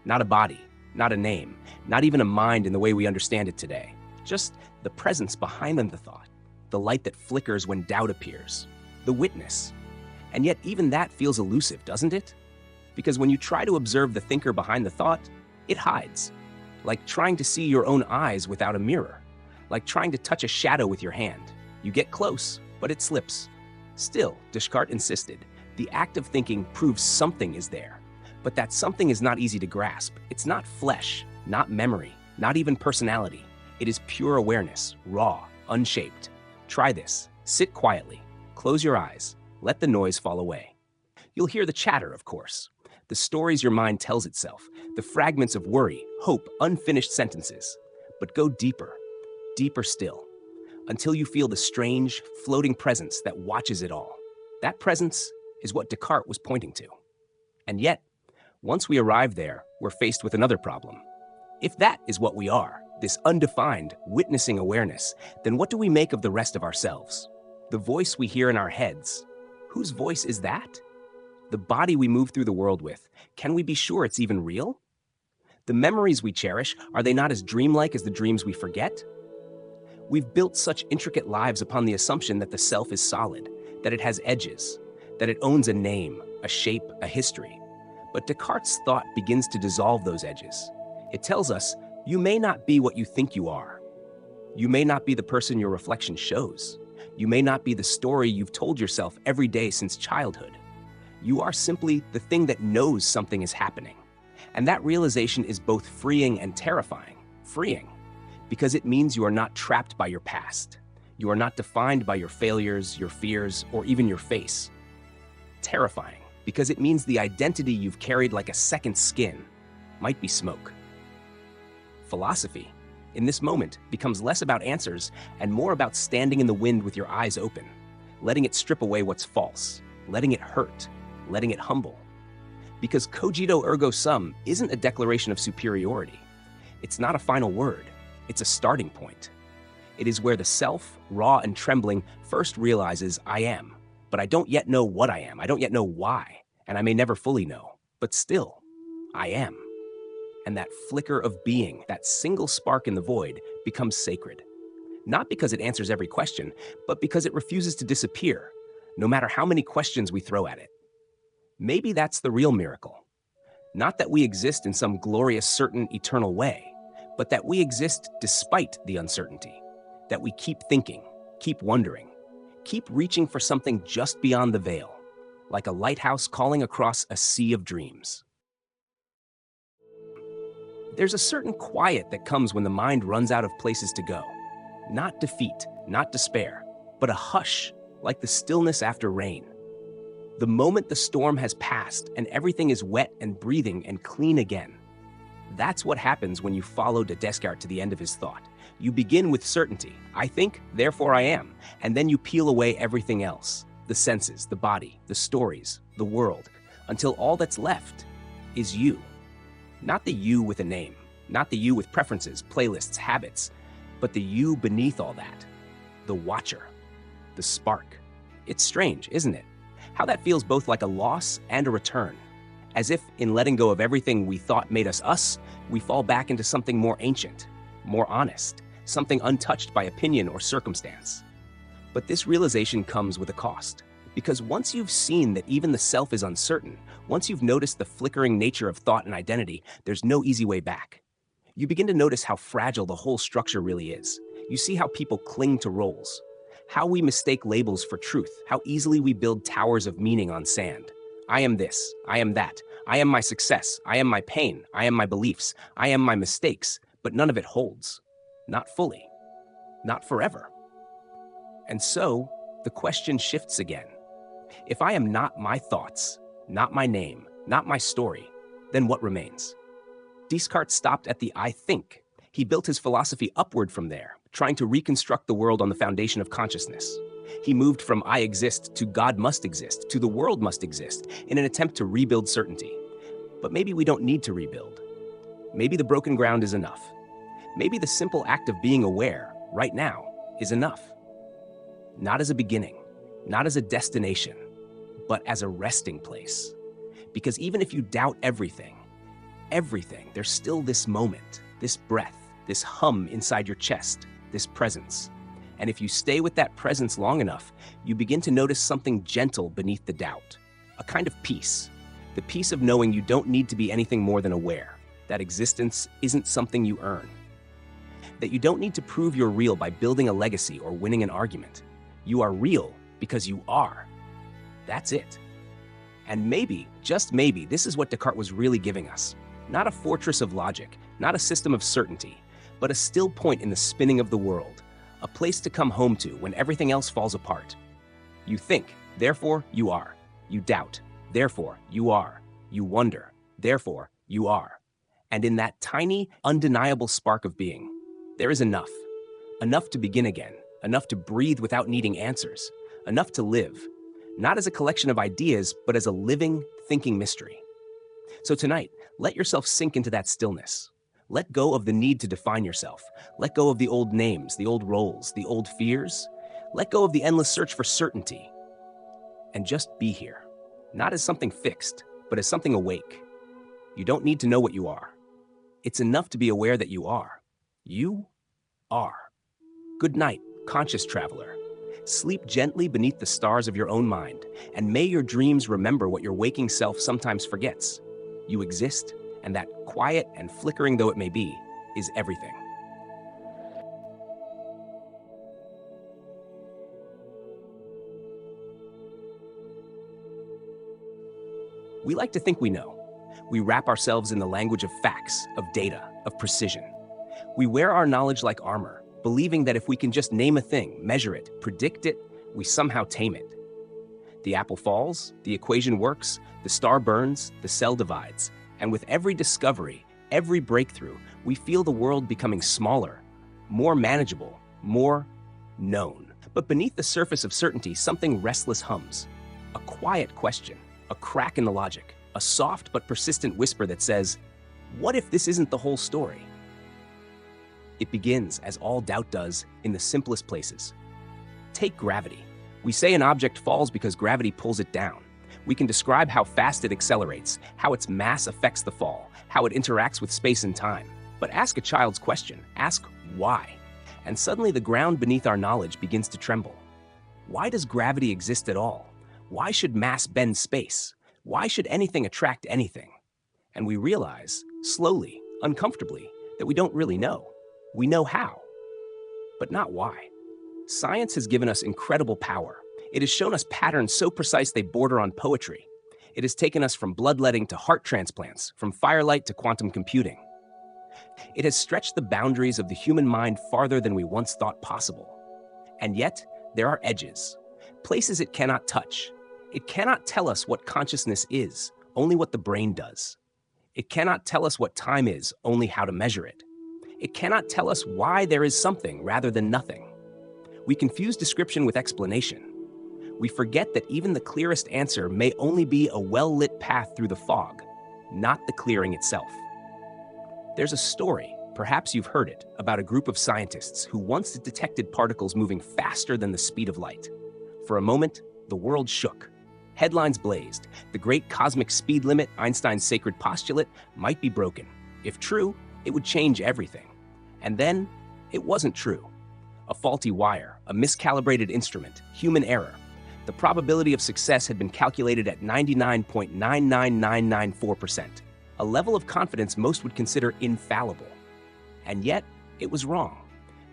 Not a body, not a name, not even a mind in the way we understand it today. Just the presence behind the thought, the light that flickers when doubt appears, the witness. And yet even that feels elusive, doesn't it? Because when you try to observe the thinker behind the thought, it hides. Like trying to see your own eyes without a mirror. Like trying to touch a shadow with your hand. You get close, but it slips. Still, Descartes insisted, the act of thinking proves something is there. But that something is not easy to grasp. It's not flesh, not memory, not even personality. It is pure awareness, raw, unshaped. Try this. Sit quietly. Close your eyes. Let the noise fall away. You'll hear the chatter, of course. The stories your mind tells itself, the fragments of worry, hope, unfinished sentences. But go deeper, deeper still, until you feel the strange, floating presence that watches it all. That presence is what Descartes was pointing to. And yet, once we arrive there, we're faced with another problem. If that is what we are, this undefined, witnessing awareness, then what do we make of the rest of ourselves? The voice we hear in our heads, whose voice is that? The body we move through the world with, can we be sure it's even real? The memories we cherish, are they not as dreamlike as the dreams we forget? We've built such intricate lives upon the assumption that the self is solid, that it has edges, that it owns a name, a shape, a history. But Descartes' thought begins to dissolve those edges. It tells us, you may not be what you think you are. You may not be the person your reflection shows. You may not be the story you've told yourself every day since childhood. You are simply the thing that knows something is happening. And that realization is both freeing and terrifying. Freeing, because it means you are not trapped by your past. You are not defined by your failures, your fears, or even your face. Terrifying, because it means the identity you've carried like a second skin might be smoke. Philosophy, in this moment, becomes less about answers and more about standing in the wind with your eyes open, letting it strip away what's false, letting it hurt, letting it humble. Because cogito ergo sum isn't a declaration of superiority. It's not a final word. It's a starting point. It is where the self, raw and trembling, first realizes I am, but I don't yet know what I am. I don't yet know why, and I may never fully know, but still, I am. And that flicker of being, that single spark in the void, becomes sacred. Not because it answers every question, but because it refuses to disappear, no matter how many questions we throw at it. Maybe that's the real miracle. Not that we exist in some glorious, certain, eternal way, but that we exist despite the uncertainty. That we keep thinking, keep wondering, keep reaching for something just beyond the veil, like a lighthouse calling across a sea of dreams. There's a certain quiet that comes when the mind runs out of places to go. Not defeat, not despair, but a hush, like the stillness after rain. The moment the storm has passed and everything is wet and breathing and clean again. That's what happens when you follow Descartes to the end of his thought. You begin with certainty. I think, therefore I am. And then you peel away everything else. The senses, the body, the stories, the world, until all that's left is you. Not the you with a name, not the you with preferences, playlists, habits, but the you beneath all that. The watcher, the spark. It's strange, isn't it? How that feels both like a loss and a return. As if, in letting go of everything we thought made us, we fall back into something more ancient, more honest, something untouched by opinion or circumstance. But this realization comes with a cost. Because once you've seen that even the self is uncertain, once you've noticed the flickering nature of thought and identity, there's no easy way back. You begin to notice how fragile the whole structure really is. You see how people cling to roles, how we mistake labels for truth, how easily we build towers of meaning on sand. I am this, I am that, I am my success, I am my pain, I am my beliefs, I am my mistakes, but none of it holds. Not fully. Not forever. And so, the question shifts again. If I am not my thoughts, not my name, not my story, then what remains? Descartes stopped at the I think. He built his philosophy upward from there, trying to reconstruct the world on the foundation of consciousness. He moved from I exist to God must exist to the world must exist in an attempt to rebuild certainty. But maybe we don't need to rebuild. Maybe the broken ground is enough. Maybe the simple act of being aware, right now, is enough. Not as a beginning, not as a destination, but as a resting place. Because even if you doubt everything, there's still this moment, this breath, this hum inside your chest, this presence. And if you stay with that presence long enough, you begin to notice something gentle beneath the doubt. A kind of peace. The peace of knowing you don't need to be anything more than aware. That existence isn't something you earn. That you don't need to prove you're real by building a legacy or winning an argument. You are real because you are. That's it. And maybe, just maybe, this is what Descartes was really giving us. Not a fortress of logic, not a system of certainty, but a still point in the spinning of the world. A place to come home to when everything else falls apart. You think, therefore you are. You doubt, therefore you are. You wonder, therefore you are. And in that tiny, undeniable spark of being, there is enough. Enough to begin again. Enough to breathe without needing answers. Enough to live. Not as a collection of ideas, but as a living, thinking mystery. So tonight, let yourself sink into that stillness. Let go of the need to define yourself. Let go of the old names, the old roles, the old fears. Let go of the endless search for certainty. And just be here. Not as something fixed, but as something awake. You don't need to know what you are. It's enough to be aware that you are. You are. Good night, conscious traveler. Sleep gently beneath the stars of your own mind, and may your dreams remember what your waking self sometimes forgets. You exist, and that, quiet and flickering though it may be, is everything. We like to think we know. We wrap ourselves in the language of facts, of data, of precision. We wear our knowledge like armor, believing that if we can just name a thing, measure it, predict it, we somehow tame it. The apple falls, the equation works, the star burns, the cell divides, and with every discovery, every breakthrough, we feel the world becoming smaller, more manageable, more known. But beneath the surface of certainty, something restless hums. A quiet question, a crack in the logic, a soft but persistent whisper that says, what if this isn't the whole story? It begins, as all doubt does, in the simplest places. Take gravity. We say an object falls because gravity pulls it down. We can describe how fast it accelerates, how its mass affects the fall, how it interacts with space and time. But ask a child's question. Ask why. And suddenly the ground beneath our knowledge begins to tremble. Why does gravity exist at all? Why should mass bend space? Why should anything attract anything? And we realize, slowly, uncomfortably, that we don't really know. We know how, but not why. Science has given us incredible power. It has shown us patterns so precise they border on poetry. It has taken us from bloodletting to heart transplants, from firelight to quantum computing. It has stretched the boundaries of the human mind farther than we once thought possible. And yet, there are edges, places it cannot touch. It cannot tell us what consciousness is, only what the brain does. It cannot tell us what time is, only how to measure it. It cannot tell us why there is something rather than nothing. We confuse description with explanation. We forget that even the clearest answer may only be a well-lit path through the fog, not the clearing itself. There's a story, perhaps you've heard it, about a group of scientists who once detected particles moving faster than the speed of light. For a moment, the world shook. Headlines blazed. The great cosmic speed limit, Einstein's sacred postulate, might be broken. If true, it would change everything. And then, it wasn't true. A faulty wire, a miscalibrated instrument, human error. The probability of success had been calculated at 99.99994%, a level of confidence most would consider infallible. And yet, it was wrong.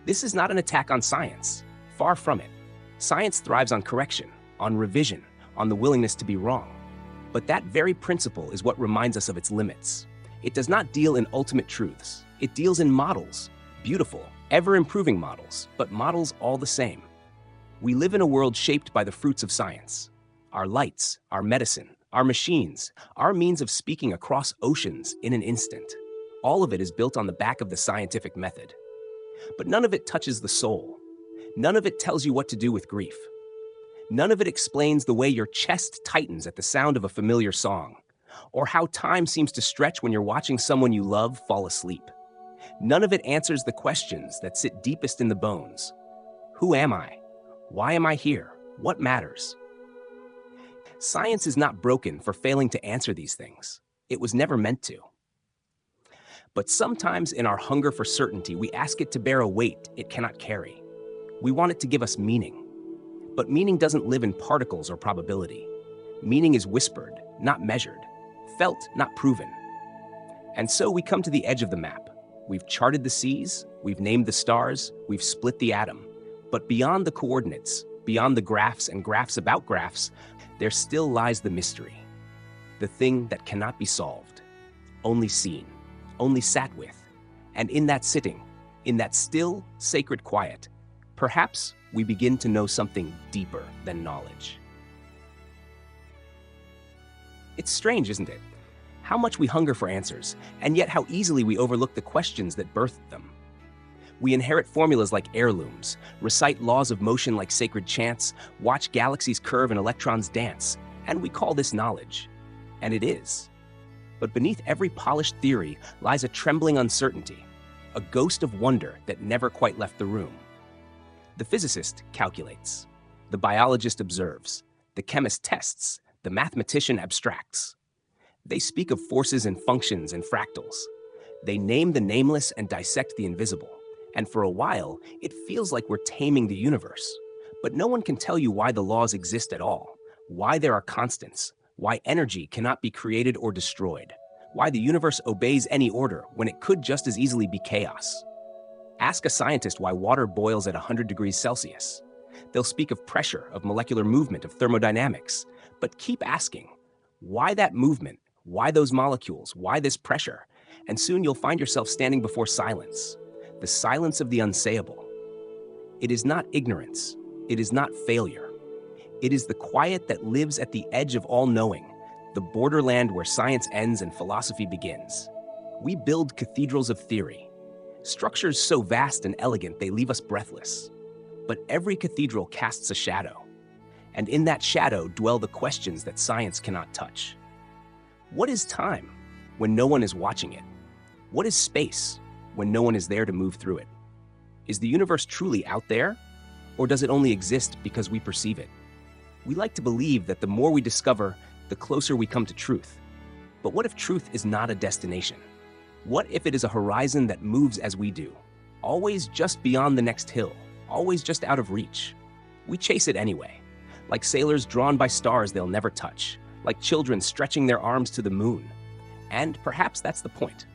This is not an attack on science. Far from it. Science thrives on correction, on revision, on the willingness to be wrong. But that very principle is what reminds us of its limits. It does not deal in ultimate truths. It deals in models, beautiful, ever-improving models, but models all the same. We live in a world shaped by the fruits of science. Our lights, our medicine, our machines, our means of speaking across oceans in an instant. All of it is built on the back of the scientific method. But none of it touches the soul. None of it tells you what to do with grief. None of it explains the way your chest tightens at the sound of a familiar song, or how time seems to stretch when you're watching someone you love fall asleep. None of it answers the questions that sit deepest in the bones. Who am I? Why am I here? What matters? Science is not broken for failing to answer these things. It was never meant to. But sometimes in our hunger for certainty, we ask it to bear a weight it cannot carry. We want it to give us meaning. But meaning doesn't live in particles or probability. Meaning is whispered, not measured, felt, not proven. And so we come to the edge of the map. We've charted the seas, we've named the stars, we've split the atom. But beyond the coordinates, beyond the graphs and graphs about graphs, there still lies the mystery. The thing that cannot be solved, only seen, only sat with. And in that sitting, in that still, sacred quiet, perhaps we begin to know something deeper than knowledge. It's strange, isn't it? How much we hunger for answers, and yet how easily we overlook the questions that birthed them. We inherit formulas like heirlooms, recite laws of motion like sacred chants, watch galaxies curve and electrons dance, and we call this knowledge. And it is. But beneath every polished theory lies a trembling uncertainty, a ghost of wonder that never quite left the room. The physicist calculates, the biologist observes, the chemist tests, the mathematician abstracts. They speak of forces and functions and fractals. They name the nameless and dissect the invisible. And for a while, it feels like we're taming the universe. But no one can tell you why the laws exist at all, why there are constants, why energy cannot be created or destroyed, why the universe obeys any order when it could just as easily be chaos. Ask a scientist why water boils at 100 degrees Celsius. They'll speak of pressure, of molecular movement, of thermodynamics. But keep asking, why that movement? Why those molecules? Why this pressure? And soon you'll find yourself standing before silence, the silence of the unsayable. It is not ignorance. It is not failure. It is the quiet that lives at the edge of all knowing, the borderland where science ends and philosophy begins. We build cathedrals of theory, structures so vast and elegant they leave us breathless. But every cathedral casts a shadow, and in that shadow dwell the questions that science cannot touch. What is time when no one is watching it? What is space when no one is there to move through it? Is the universe truly out there, or does it only exist because we perceive it? We like to believe that the more we discover, the closer we come to truth. But what if truth is not a destination? What if it is a horizon that moves as we do, always just beyond the next hill, always just out of reach? We chase it anyway, like sailors drawn by stars they'll never touch, like children stretching their arms to the moon. And perhaps that's the point,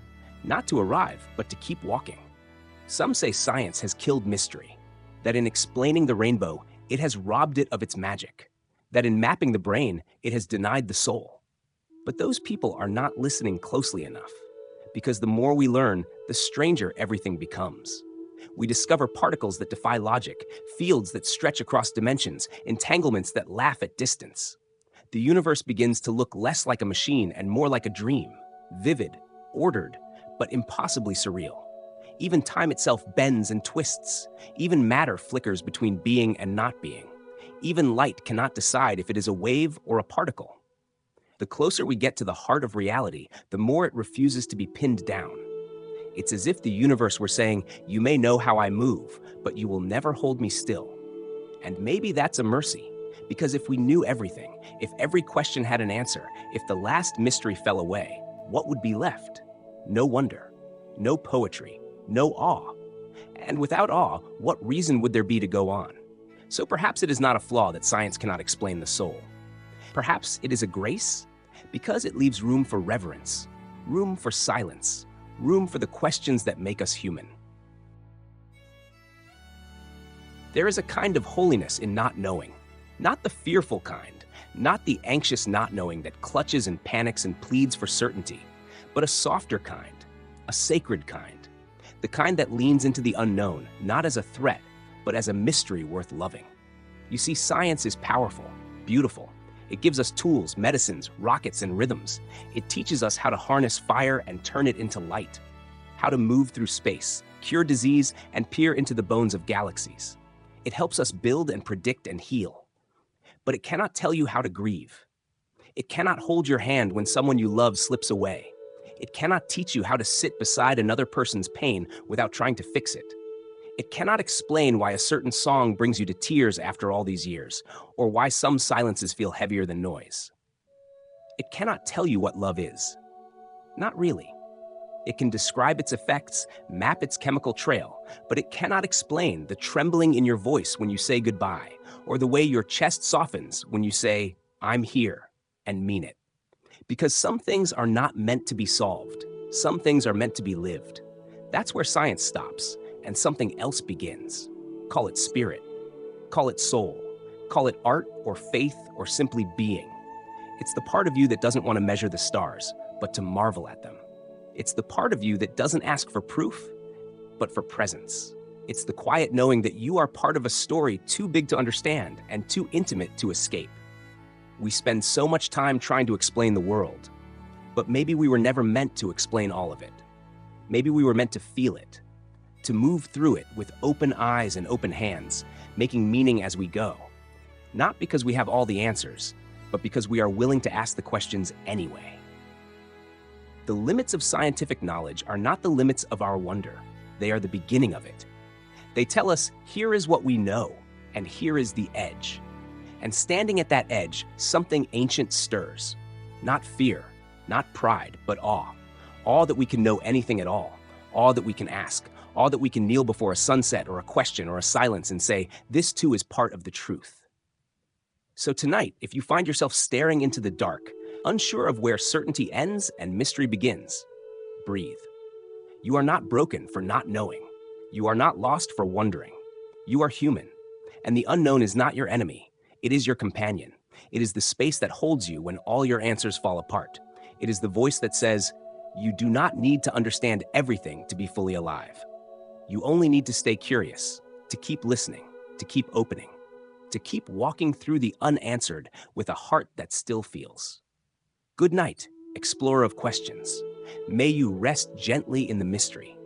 not to arrive, but to keep walking. Some say science has killed mystery, that in explaining the rainbow, it has robbed it of its magic, that in mapping the brain, it has denied the soul. But those people are not listening closely enough, because the more we learn, the stranger everything becomes. We discover particles that defy logic, fields that stretch across dimensions, entanglements that laugh at distance. The universe begins to look less like a machine and more like a dream, vivid, ordered, but impossibly surreal. Even time itself bends and twists. Even matter flickers between being and not being. Even light cannot decide if it is a wave or a particle. The closer we get to the heart of reality, the more it refuses to be pinned down. It's as if the universe were saying, "You may know how I move, but you will never hold me still." And maybe that's a mercy, because if we knew everything, if every question had an answer, if the last mystery fell away, what would be left? No wonder, no poetry, no awe. And without awe, what reason would there be to go on? So perhaps it is not a flaw that science cannot explain the soul. Perhaps it is a grace, because it leaves room for reverence, room for silence, room for the questions that make us human. There is a kind of holiness in not knowing, not the fearful kind, not the anxious not knowing that clutches and panics and pleads for certainty, but a softer kind, a sacred kind, the kind that leans into the unknown, not as a threat, but as a mystery worth loving. You see, science is powerful, beautiful. It gives us tools, medicines, rockets, and rhythms. It teaches us how to harness fire and turn it into light, how to move through space, cure disease, and peer into the bones of galaxies. It helps us build and predict and heal. But it cannot tell you how to grieve. It cannot hold your hand when someone you love slips away. It cannot teach you how to sit beside another person's pain without trying to fix it. It cannot explain why a certain song brings you to tears after all these years, or why some silences feel heavier than noise. It cannot tell you what love is. Not really. It can describe its effects, map its chemical trail, but it cannot explain the trembling in your voice when you say goodbye, or the way your chest softens when you say, "I'm here," and mean it. Because some things are not meant to be solved. Some things are meant to be lived. That's where science stops, and something else begins. Call it spirit, call it soul, call it art or faith or simply being. It's the part of you that doesn't want to measure the stars, but to marvel at them. It's the part of you that doesn't ask for proof, but for presence. It's the quiet knowing that you are part of a story too big to understand and too intimate to escape. We spend so much time trying to explain the world, but maybe we were never meant to explain all of it. Maybe we were meant to feel it, to move through it with open eyes and open hands, making meaning as we go. Not because we have all the answers, but because we are willing to ask the questions anyway. The limits of scientific knowledge are not the limits of our wonder. They are the beginning of it. They tell us, here is what we know, and here is the edge. And standing at that edge, something ancient stirs. Not fear, not pride, but awe. Awe that we can know anything at all. Awe that we can ask. Awe that we can kneel before a sunset or a question or a silence and say, this too is part of the truth. So tonight, if you find yourself staring into the dark, unsure of where certainty ends and mystery begins, breathe. You are not broken for not knowing. You are not lost for wondering. You are human, and the unknown is not your enemy. It is your companion. It is the space that holds you when all your answers fall apart. It is the voice that says, you do not need to understand everything to be fully alive. You only need to stay curious, to keep listening, to keep opening, to keep walking through the unanswered with a heart that still feels. Good night, explorer of questions. May you rest gently in the mystery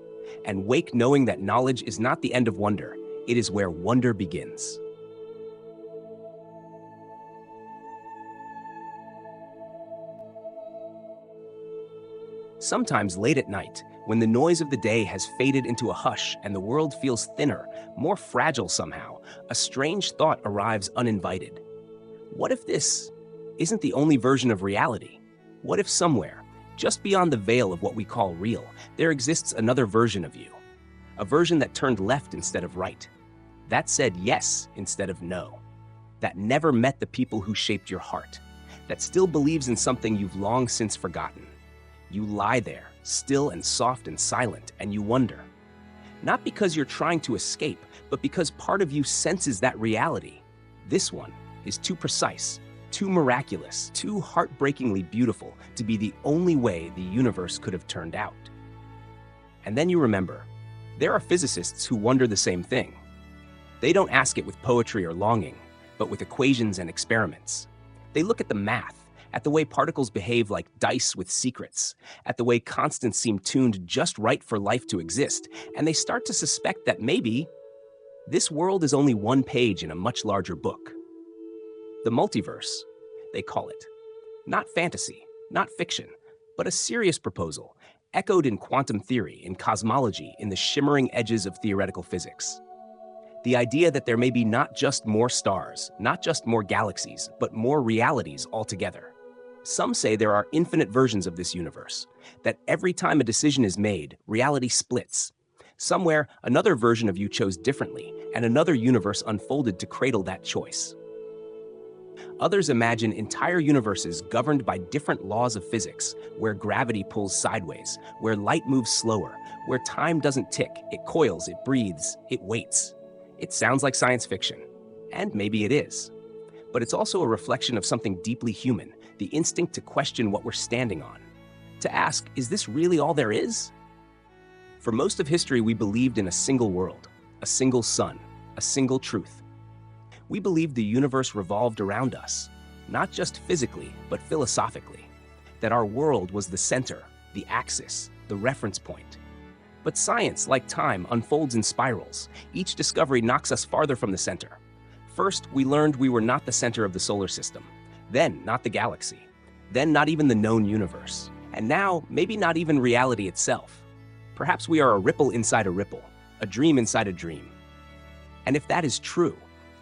and wake knowing that knowledge is not the end of wonder. It is where wonder begins. Sometimes late at night, when the noise of the day has faded into a hush and the world feels thinner, more fragile somehow, a strange thought arrives uninvited. What if this isn't the only version of reality? What if somewhere, just beyond the veil of what we call real, there exists another version of you? A version that turned left instead of right, that said yes instead of no, that never met the people who shaped your heart, that still believes in something you've long since forgotten. You lie there, still and soft and silent, and you wonder. Not because you're trying to escape, but because part of you senses that reality. This one is too precise, too miraculous, too heartbreakingly beautiful to be the only way the universe could have turned out. And then you remember, There are physicists who wonder the same thing. They don't ask it with poetry or longing, but with equations and experiments. They look at the math, at the way particles behave like dice with secrets, at the way constants seem tuned just right for life to exist, and they start to suspect that maybe this world is only one page in a much larger book. The multiverse, they call it. Not fantasy, not fiction, but a serious proposal, echoed in quantum theory, in cosmology, in the shimmering edges of theoretical physics. The idea that there may be not just more stars, not just more galaxies, but more realities altogether. Some say there are infinite versions of this universe, that every time a decision is made, reality splits. Somewhere, another version of you chose differently, and another universe unfolded to cradle that choice. Others imagine entire universes governed by different laws of physics, where gravity pulls sideways, where light moves slower, where time doesn't tick, it coils, it breathes, it waits. It sounds like science fiction, and maybe it is. But it's also a reflection of something deeply human, the instinct to question what we're standing on. To ask, is this really all there is? For most of history, we believed in a single world, a single sun, a single truth. We believed the universe revolved around us, not just physically, but philosophically, that our world was the center, the axis, the reference point. But science, like time, unfolds in spirals. Each discovery knocks us farther from the center. First, we learned we were not the center of the solar system, then not the galaxy, then not even the known universe, and now maybe not even reality itself. Perhaps we are a ripple inside a ripple, a dream inside a dream. And if that is true,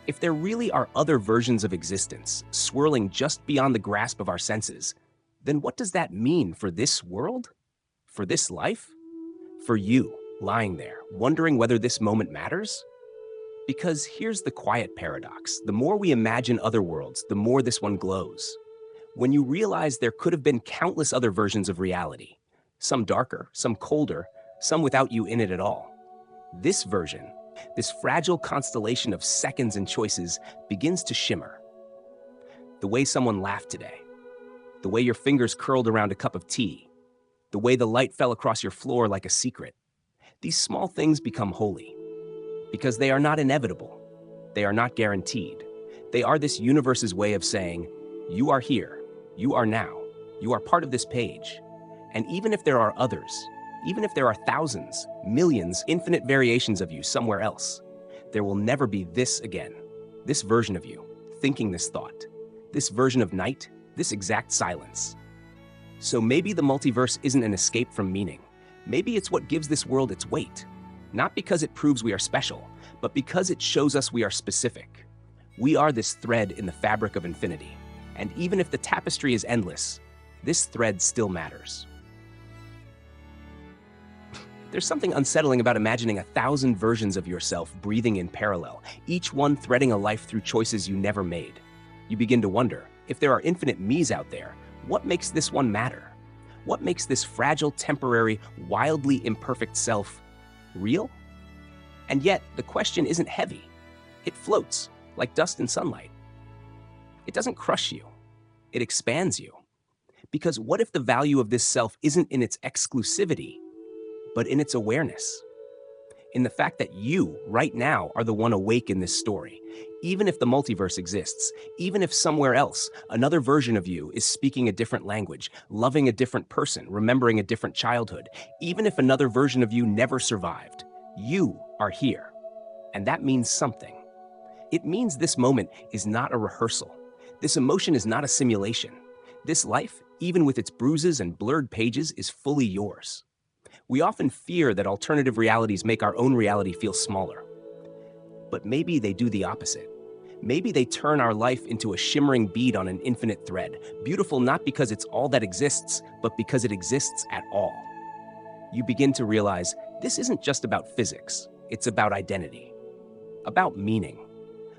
if there really are other versions of existence swirling just beyond the grasp of our senses, then what does that mean for this world? For this life? For you, lying there, wondering whether this moment matters? Because here's the quiet paradox. The more we imagine other worlds, the more this one glows. When you realize there could have been countless other versions of reality, some darker, some colder, some without you in it at all. This version, this fragile constellation of seconds and choices, begins to shimmer. The way someone laughed today, the way your fingers curled around a cup of tea, the way the light fell across your floor like a secret. These small things become holy, because they are not inevitable. They are not guaranteed. They are this universe's way of saying, you are here, you are now, you are part of this page. And even if there are others, even if there are thousands, millions, infinite variations of you somewhere else, there will never be this again, this version of you, thinking this thought, this version of night, this exact silence. So maybe the multiverse isn't an escape from meaning. Maybe it's what gives this world its weight. Not because it proves we are special, but because it shows us we are specific. We are this thread in the fabric of infinity. And even if the tapestry is endless, this thread still matters. There's something unsettling about imagining 1,000 versions of yourself breathing in parallel, each one threading a life through choices you never made. You begin to wonder, if there are infinite me's out there, what makes this one matter? What makes this fragile, temporary, wildly imperfect self real? And yet, the question isn't heavy. It floats, like dust in sunlight. It doesn't crush you. It expands you. Because what if the value of this self isn't in its exclusivity, but in its awareness? In the fact that you, right now, are the one awake in this story. Even if the multiverse exists, even if somewhere else, another version of you is speaking a different language, loving a different person, remembering a different childhood, even if another version of you never survived, you are here. And that means something. It means this moment is not a rehearsal. This emotion is not a simulation. This life, even with its bruises and blurred pages, is fully yours. We often fear that alternative realities make our own reality feel smaller. But maybe they do the opposite. Maybe they turn our life into a shimmering bead on an infinite thread, beautiful not because it's all that exists, but because it exists at all. You begin to realize this isn't just about physics, it's about identity, about meaning,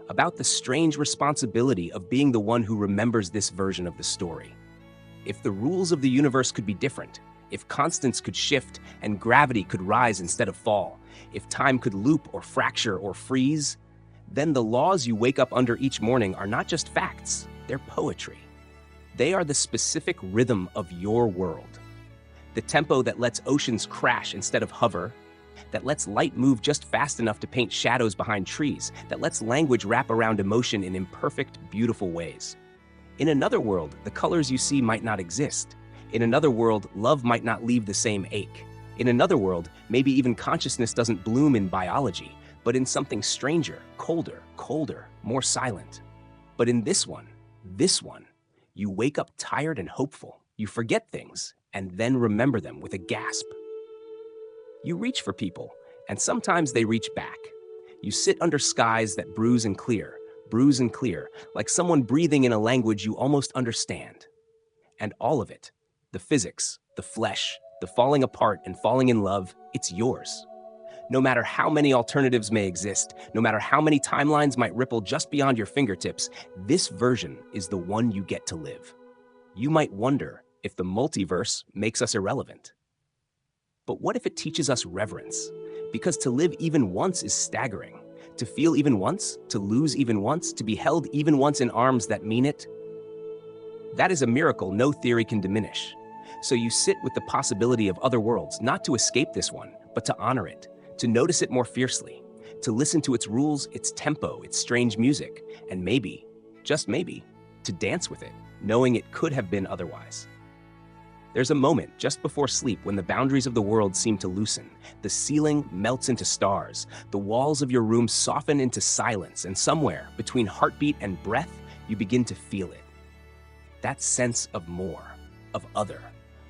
about the strange responsibility of being the one who remembers this version of the story. If the rules of the universe could be different, if constants could shift and gravity could rise instead of fall, if time could loop or fracture or freeze, then the laws you wake up under each morning are not just facts, they're poetry. They are the specific rhythm of your world. The tempo that lets oceans crash instead of hover, that lets light move just fast enough to paint shadows behind trees, that lets language wrap around emotion in imperfect, beautiful ways. In another world, the colors you see might not exist. In another world, love might not leave the same ache. In another world, maybe even consciousness doesn't bloom in biology, but in something stranger, colder, more silent. But in this one, you wake up tired and hopeful. You forget things, and then remember them with a gasp. You reach for people, and sometimes they reach back. You sit under skies that bruise and clear, like someone breathing in a language you almost understand. And all of it, the physics, the flesh, the falling apart and falling in love, it's yours. No matter how many alternatives may exist, no matter how many timelines might ripple just beyond your fingertips, this version is the one you get to live. You might wonder if the multiverse makes us irrelevant. But what if it teaches us reverence? Because to live even once is staggering. To feel even once, to lose even once, to be held even once in arms that mean it, that is a miracle no theory can diminish. So you sit with the possibility of other worlds, not to escape this one, but to honor it, to notice it more fiercely, to listen to its rules, its tempo, its strange music, and maybe, just maybe, to dance with it, knowing it could have been otherwise. There's a moment just before sleep when the boundaries of the world seem to loosen. The ceiling melts into stars, the walls of your room soften into silence, and somewhere between heartbeat and breath, you begin to feel it. That sense of more, of other,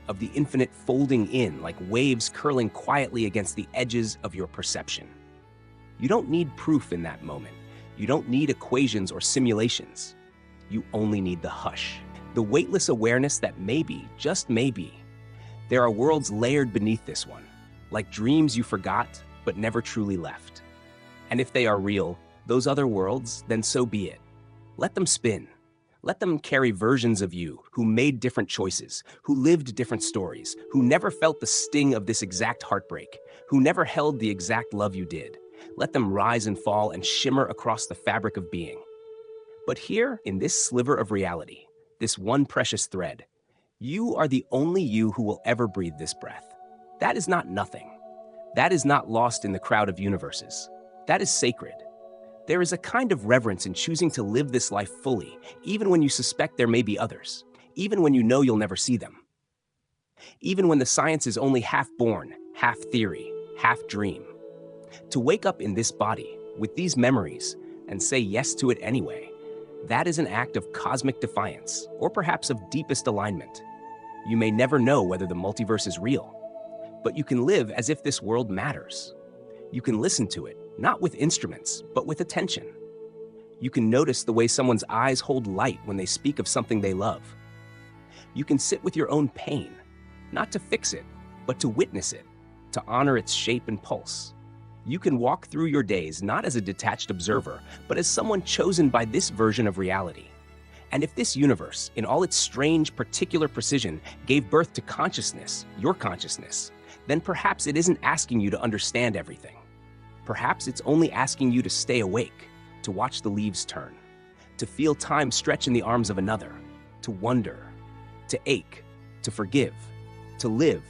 of the infinite folding in like waves curling quietly against the edges of your perception. You don't need proof in that moment. You don't need equations or simulations. You only need the hush, the weightless awareness that maybe, just maybe, there are worlds layered beneath this one, like dreams you forgot but never truly left. And if they are real, those other worlds, then so be it. Let them spin. Let them carry versions of you who made different choices, who lived different stories, who never felt the sting of this exact heartbreak, who never held the exact love you did. Let them rise and fall and shimmer across the fabric of being. But here, in this sliver of reality, this one precious thread, you are the only you who will ever breathe this breath. That is not nothing. That is not lost in the crowd of universes. That is sacred. There is a kind of reverence in choosing to live this life fully, even when you suspect there may be others, even when you know you'll never see them. Even when the science is only half born, half theory, half dream. To wake up in this body, with these memories, and say yes to it anyway, that is an act of cosmic defiance, or perhaps of deepest alignment. You may never know whether the multiverse is real, but you can live as if this world matters. You can listen to it, not with instruments, but with attention. You can notice the way someone's eyes hold light when they speak of something they love. You can sit with your own pain, not to fix it, but to witness it, to honor its shape and pulse. You can walk through your days not as a detached observer, but as someone chosen by this version of reality. And if this universe, in all its strange, particular precision, gave birth to consciousness, your consciousness, then perhaps it isn't asking you to understand everything. Perhaps it's only asking you to stay awake, to watch the leaves turn, to feel time stretch in the arms of another, to wonder, to ache, to forgive, to live,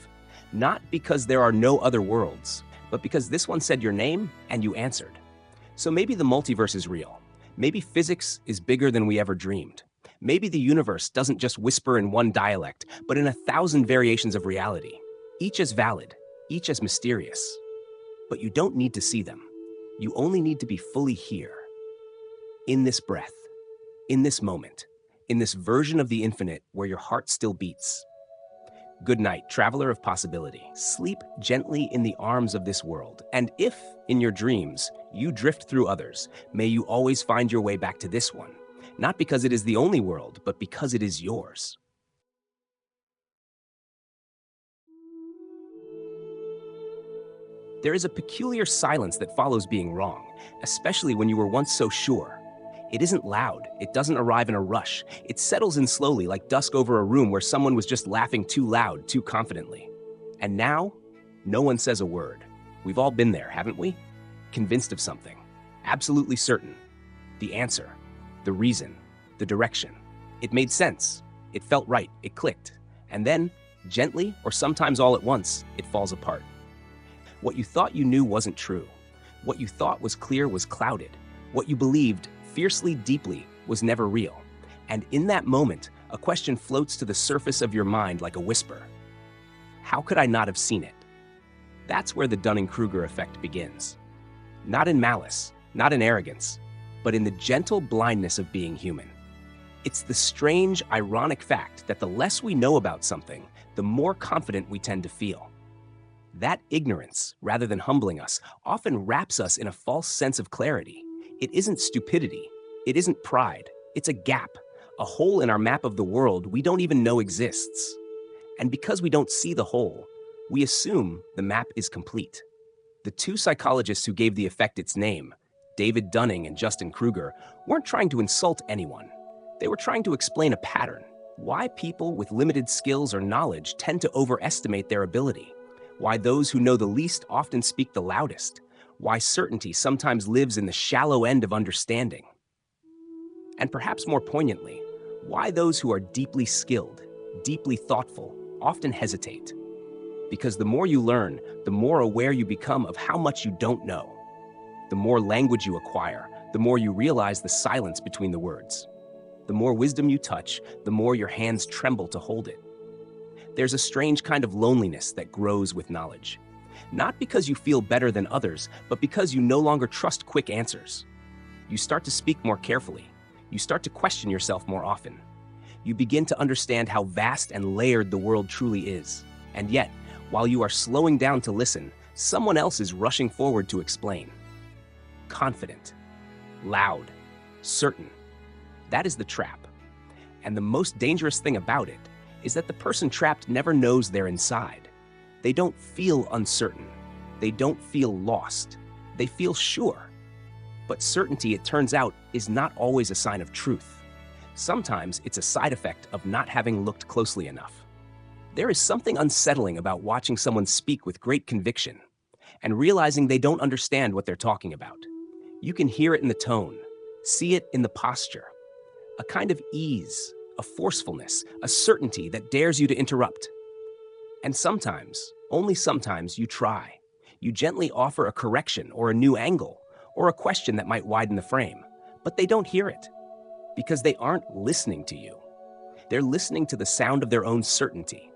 not because there are no other worlds, but because this one said your name and you answered. So maybe the multiverse is real. Maybe physics is bigger than we ever dreamed. Maybe the universe doesn't just whisper in one dialect, but in 1,000 variations of reality, each as valid, each as mysterious. But you don't need to see them. You only need to be fully here. In this breath, in this moment, in this version of the infinite where your heart still beats. Good night, traveler of possibility. Sleep gently in the arms of this world. And if, in your dreams, you drift through others, may you always find your way back to this one. Not because it is the only world, but because it is yours. There is a peculiar silence that follows being wrong, especially when you were once so sure. It isn't loud, it doesn't arrive in a rush, it settles in slowly like dusk over a room where someone was just laughing too loud, too confidently. And now, no one says a word. We've all been there, haven't we? Convinced of something, absolutely certain. The answer, the reason, the direction. It made sense, it felt right, it clicked. And then, gently, or sometimes all at once, it falls apart. What you thought you knew wasn't true. What you thought was clear was clouded. What you believed fiercely deeply was never real. And in that moment, a question floats to the surface of your mind like a whisper. How could I not have seen it? That's where the Dunning-Kruger effect begins. Not in malice, not in arrogance, but in the gentle blindness of being human. It's the strange, ironic fact that the less we know about something, the more confident we tend to feel. That ignorance, rather than humbling us, often wraps us in a false sense of clarity. It isn't stupidity. It isn't pride. It's a gap, a hole in our map of the world we don't even know exists. And because we don't see the hole, we assume the map is complete. The two psychologists who gave the effect its name, David Dunning and Justin Kruger, weren't trying to insult anyone. They were trying to explain a pattern, why people with limited skills or knowledge tend to overestimate their ability, why those who know the least often speak the loudest, why certainty sometimes lives in the shallow end of understanding. And perhaps more poignantly, why those who are deeply skilled, deeply thoughtful, often hesitate. Because the more you learn, the more aware you become of how much you don't know. The more language you acquire, the more you realize the silence between the words. The more wisdom you touch, the more your hands tremble to hold it. There's a strange kind of loneliness that grows with knowledge. Not because you feel better than others, but because you no longer trust quick answers. You start to speak more carefully. You start to question yourself more often. You begin to understand how vast and layered the world truly is. And yet, while you are slowing down to listen, someone else is rushing forward to explain. Confident, loud, certain. That is the trap. And the most dangerous thing about it is that the person trapped never knows they're inside. They don't feel uncertain. They don't feel lost. They feel sure. But certainty, it turns out, is not always a sign of truth. Sometimes it's a side effect of not having looked closely enough. There is something unsettling about watching someone speak with great conviction and realizing they don't understand what they're talking about. You can hear it in the tone, see it in the posture. A kind of ease, a forcefulness, a certainty that dares you to interrupt. And sometimes, only sometimes, you try. You gently offer a correction or a new angle or a question that might widen the frame, but they don't hear it because they aren't listening to you. They're listening to the sound of their own certainty.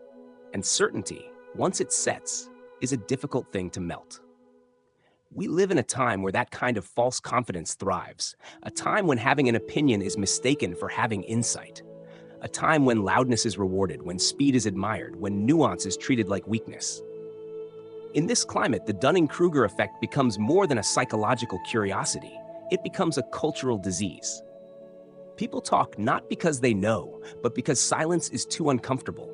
And certainty, once it sets, is a difficult thing to melt. We live in a time where that kind of false confidence thrives, a time when having an opinion is mistaken for having insight, a time when loudness is rewarded, when speed is admired, when nuance is treated like weakness. In this climate, the Dunning-Kruger effect becomes more than a psychological curiosity. It becomes a cultural disease. People talk not because they know, but because silence is too uncomfortable,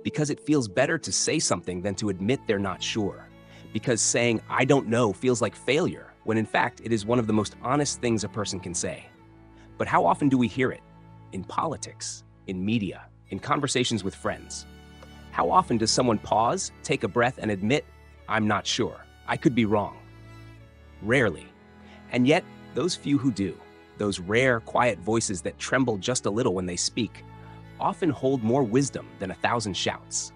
because it feels better to say something than to admit they're not sure. Because saying, "I don't know," feels like failure, when in fact it is one of the most honest things a person can say. But how often do we hear it? In politics, in media, in conversations with friends. How often does someone pause, take a breath, and admit, "I'm not sure. I could be wrong"? Rarely. And yet, those few who do, those rare, quiet voices that tremble just a little when they speak, often hold more wisdom than 1,000 shouts.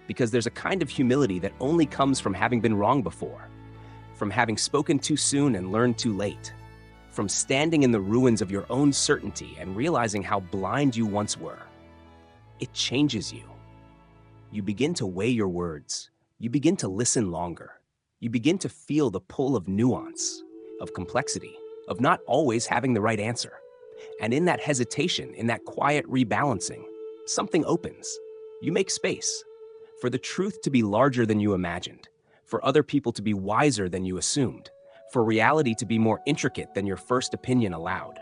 Because there's a kind of humility that only comes from having been wrong before, from having spoken too soon and learned too late, from standing in the ruins of your own certainty and realizing how blind you once were. It changes you. You begin to weigh your words. You begin to listen longer. You begin to feel the pull of nuance, of complexity, of not always having the right answer. And in that hesitation, in that quiet rebalancing, something opens. You make space for the truth to be larger than you imagined, for other people to be wiser than you assumed, for reality to be more intricate than your first opinion allowed.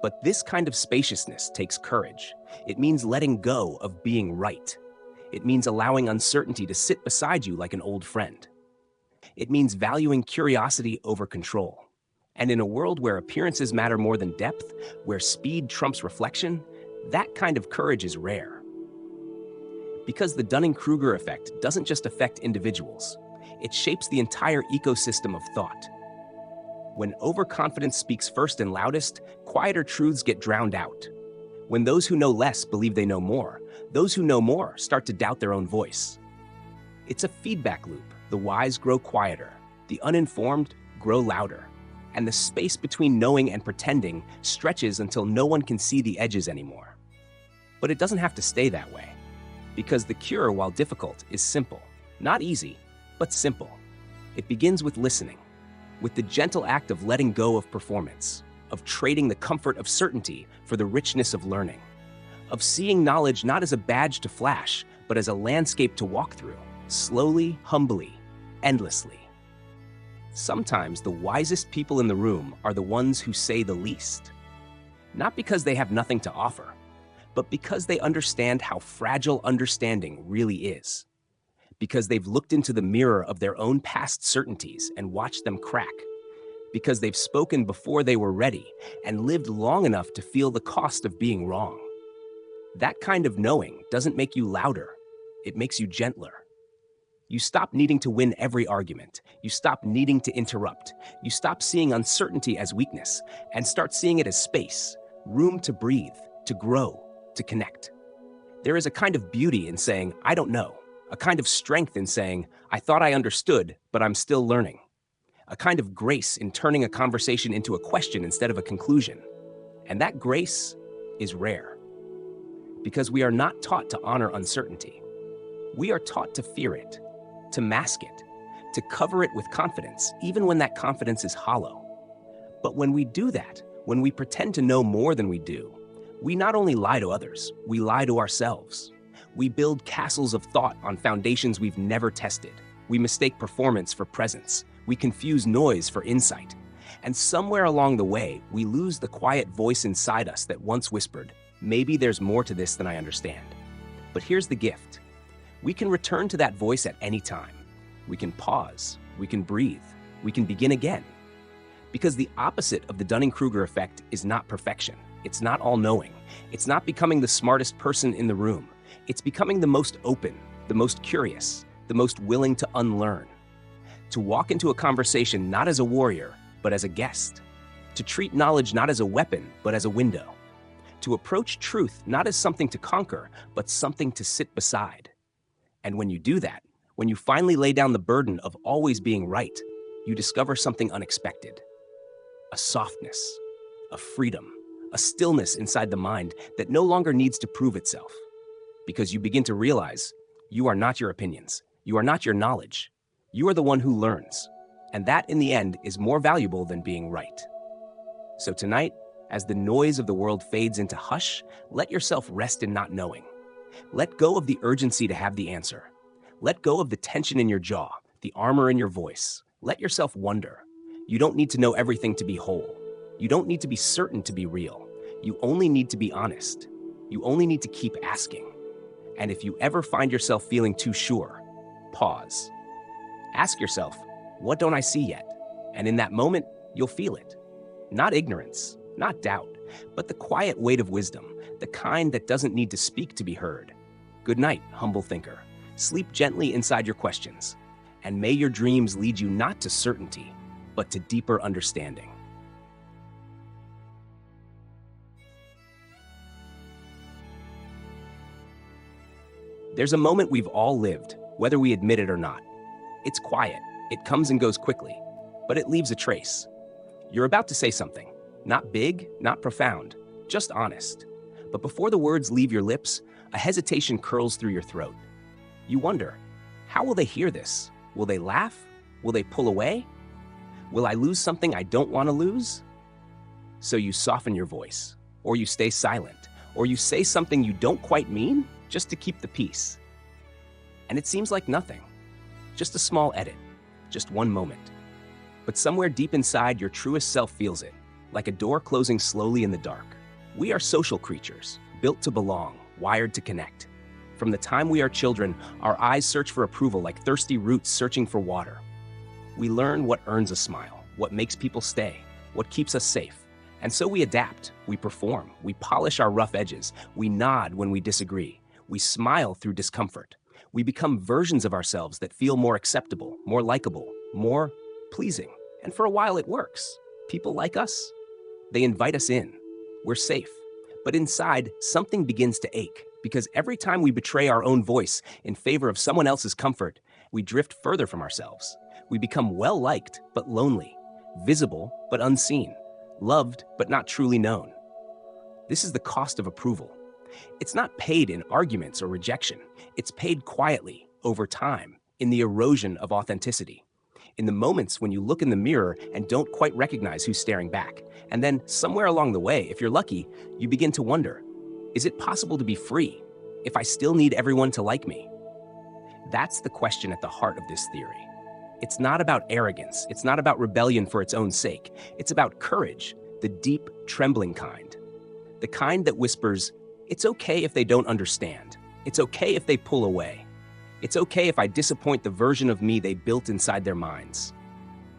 But this kind of spaciousness takes courage. It means letting go of being right. It means allowing uncertainty to sit beside you like an old friend. It means valuing curiosity over control. And in a world where appearances matter more than depth, where speed trumps reflection, that kind of courage is rare. Because the Dunning-Kruger effect doesn't just affect individuals, it shapes the entire ecosystem of thought. When overconfidence speaks first and loudest, quieter truths get drowned out. When those who know less believe they know more, those who know more start to doubt their own voice. It's a feedback loop. The wise grow quieter, the uninformed grow louder, and the space between knowing and pretending stretches until no one can see the edges anymore. But it doesn't have to stay that way, because the cure, while difficult, is simple. Not easy, but simple. It begins with listening, with the gentle act of letting go of performance, of trading the comfort of certainty for the richness of learning, of seeing knowledge not as a badge to flash, but as a landscape to walk through, slowly, humbly, endlessly. Sometimes the wisest people in the room are the ones who say the least. Not because they have nothing to offer, but because they understand how fragile understanding really is. Because they've looked into the mirror of their own past certainties and watched them crack. Because they've spoken before they were ready and lived long enough to feel the cost of being wrong. That kind of knowing doesn't make you louder, it makes you gentler. You stop needing to win every argument. You stop needing to interrupt. You stop seeing uncertainty as weakness and start seeing it as space, room to breathe, to grow, to connect. There is a kind of beauty in saying, I don't know. A kind of strength in saying, I thought I understood, but I'm still learning. A kind of grace in turning a conversation into a question instead of a conclusion. And that grace is rare. Because we are not taught to honor uncertainty. We are taught to fear it, to mask it, to cover it with confidence, even when that confidence is hollow. But when we do that, when we pretend to know more than we do, we not only lie to others, we lie to ourselves. We build castles of thought on foundations we've never tested. We mistake performance for presence. We confuse noise for insight. And somewhere along the way, we lose the quiet voice inside us that once whispered, maybe there's more to this than I understand. But here's the gift. We can return to that voice at any time. We can pause, we can breathe, we can begin again. Because the opposite of the Dunning-Kruger effect is not perfection. It's not all-knowing. It's not becoming the smartest person in the room. It's becoming the most open, the most curious, the most willing to unlearn. To walk into a conversation not as a warrior, but as a guest. To treat knowledge not as a weapon, but as a window. To approach truth not as something to conquer, but something to sit beside. And when you do that, when you finally lay down the burden of always being right, you discover something unexpected. A softness, a freedom, a stillness inside the mind that no longer needs to prove itself. Because you begin to realize you are not your opinions, you are not your knowledge, you are the one who learns. And that, in the end, is more valuable than being right. So tonight, as the noise of the world fades into hush, let yourself rest in not knowing. Let go of the urgency to have the answer. Let go of the tension in your jaw, the armor in your voice. Let yourself wonder. You don't need to know everything to be whole. You don't need to be certain to be real. You only need to be honest. You only need to keep asking. And if you ever find yourself feeling too sure, pause. Ask yourself, what don't I see yet? And in that moment, you'll feel it. Not ignorance, not doubt, but the quiet weight of wisdom, the kind that doesn't need to speak to be heard. Good night, humble thinker. Sleep gently inside your questions. And may your dreams lead you not to certainty, but to deeper understanding. There's a moment we've all lived, whether we admit it or not. It's quiet, it comes and goes quickly, but it leaves a trace. You're about to say something, not big, not profound, just honest. But before the words leave your lips, a hesitation curls through your throat. You wonder, how will they hear this? Will they laugh? Will they pull away? Will I lose something I don't want to lose? So you soften your voice, or you stay silent, or you say something you don't quite mean, just to keep the peace. And it seems like nothing, just a small edit, just one moment. But somewhere deep inside, your truest self feels it, like a door closing slowly in the dark. We are social creatures, built to belong, wired to connect. From the time we are children, our eyes search for approval like thirsty roots searching for water. We learn what earns a smile, what makes people stay, what keeps us safe. And so we adapt, we perform, we polish our rough edges, we nod when we disagree, we smile through discomfort. We become versions of ourselves that feel more acceptable, more likable, more pleasing. And for a while it works. People like us. They invite us in. We're safe. But inside, something begins to ache, because every time we betray our own voice in favor of someone else's comfort, We drift further from ourselves. We become well-liked but lonely, visible but unseen, loved but not truly known. This is the cost of approval. It's not paid in arguments or rejection. It's paid quietly, over time, in the erosion of authenticity. In the moments when you look in the mirror and don't quite recognize who's staring back. And then, somewhere along the way, if you're lucky, you begin to wonder, is it possible to be free if I still need everyone to like me? That's the question at the heart of this theory. It's not about arrogance. It's not about rebellion for its own sake. It's about courage, the deep, trembling kind. The kind that whispers, it's okay if they don't understand. It's okay if they pull away. It's okay if I disappoint the version of me they built inside their minds.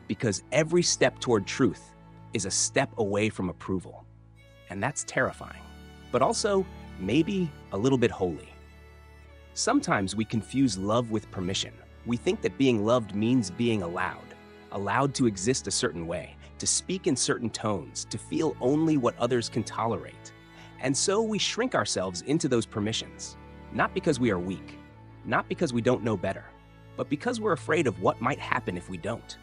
Because every step toward truth is a step away from approval. And that's terrifying, but also maybe a little bit holy. Sometimes we confuse love with permission. We think that being loved means being allowed to exist a certain way, to speak in certain tones, to feel only what others can tolerate. And so we shrink ourselves into those permissions, not because we are weak, not because we don't know better, but because we're afraid of what might happen if we don't.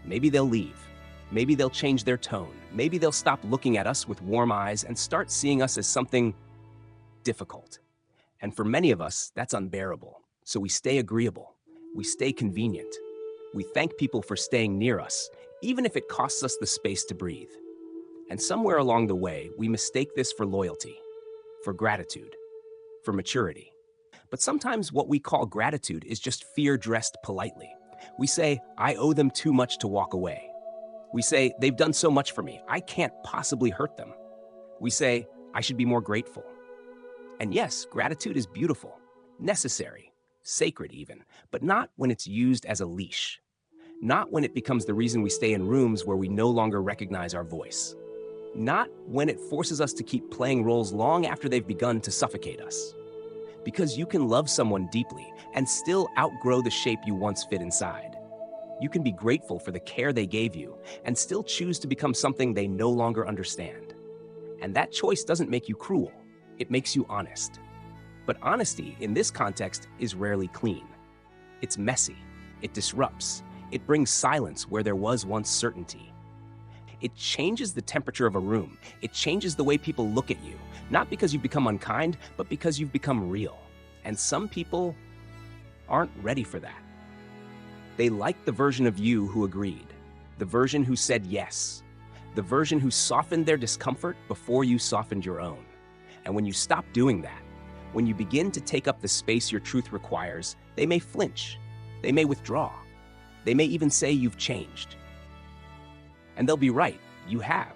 Maybe they'll leave. Maybe they'll change their tone. Maybe they'll stop looking at us with warm eyes and start seeing us as something difficult. And for many of us, that's unbearable. So we stay agreeable. We stay convenient. We thank people for staying near us, even if it costs us the space to breathe. And somewhere along the way, we mistake this for loyalty, for gratitude, for maturity. But sometimes what we call gratitude is just fear dressed politely. We say, I owe them too much to walk away. We say, they've done so much for me, I can't possibly hurt them. We say, I should be more grateful. And yes, gratitude is beautiful, necessary, sacred even, but not when it's used as a leash. Not when it becomes the reason we stay in rooms where we no longer recognize our voice. Not when it forces us to keep playing roles long after they've begun to suffocate us. Because you can love someone deeply and still outgrow the shape you once fit inside. You can be grateful for the care they gave you and still choose to become something they no longer understand. And that choice doesn't make you cruel. It makes you honest. But honesty, in this context, is rarely clean. It's messy. It disrupts. It brings silence where there was once certainty. It changes the temperature of a room. It changes the way people look at you, not because you've become unkind, but because you've become real. And some people aren't ready for that. They like the version of you who agreed, the version who said yes, the version who softened their discomfort before you softened your own. And when you stop doing that, when you begin to take up the space your truth requires, they may flinch, they may withdraw, they may even say you've changed. And they'll be right, you have.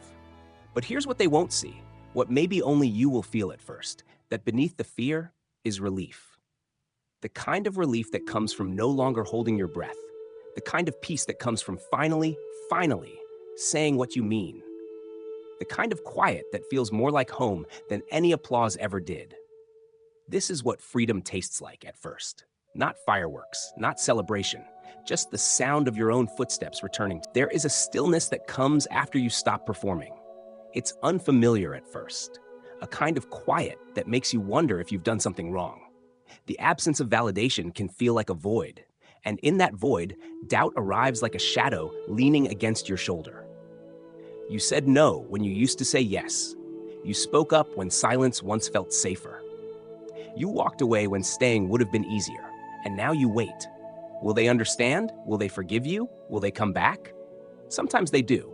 But here's what they won't see, what maybe only you will feel at first, that beneath the fear is relief. The kind of relief that comes from no longer holding your breath. The kind of peace that comes from finally saying what you mean. The kind of quiet that feels more like home than any applause ever did. This is what freedom tastes like at first. Not fireworks, not celebration, just the sound of your own footsteps returning. There is a stillness that comes after you stop performing. It's unfamiliar at first, a kind of quiet that makes you wonder if you've done something wrong. The absence of validation can feel like a void, and in that void, doubt arrives like a shadow leaning against your shoulder. You said no when you used to say yes. You spoke up when silence once felt safer. You walked away when staying would have been easier, and now you wait. Will they understand? Will they forgive you? Will they come back? Sometimes they do,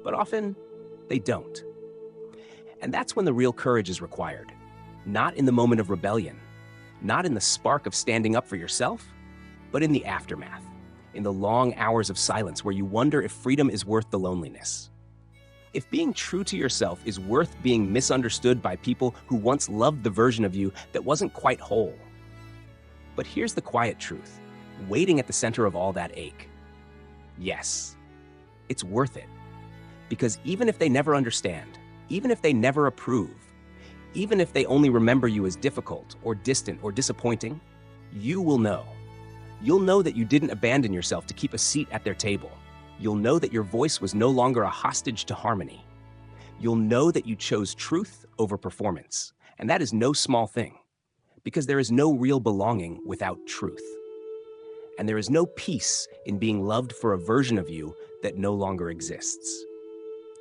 but often they don't. And that's when the real courage is required. Not in the moment of rebellion, not in the spark of standing up for yourself, but in the aftermath, in the long hours of silence where you wonder if freedom is worth the loneliness. If being true to yourself is worth being misunderstood by people who once loved the version of you that wasn't quite whole. But here's the quiet truth, waiting at the center of all that ache. Yes, it's worth it. Because even if they never understand, even if they never approve, even if they only remember you as difficult or distant or disappointing, you will know. You'll know that you didn't abandon yourself to keep a seat at their table. You'll know that your voice was no longer a hostage to harmony. You'll know that you chose truth over performance, and that is no small thing, because there is no real belonging without truth. and there is no peace in being loved for a version of you that no longer exists.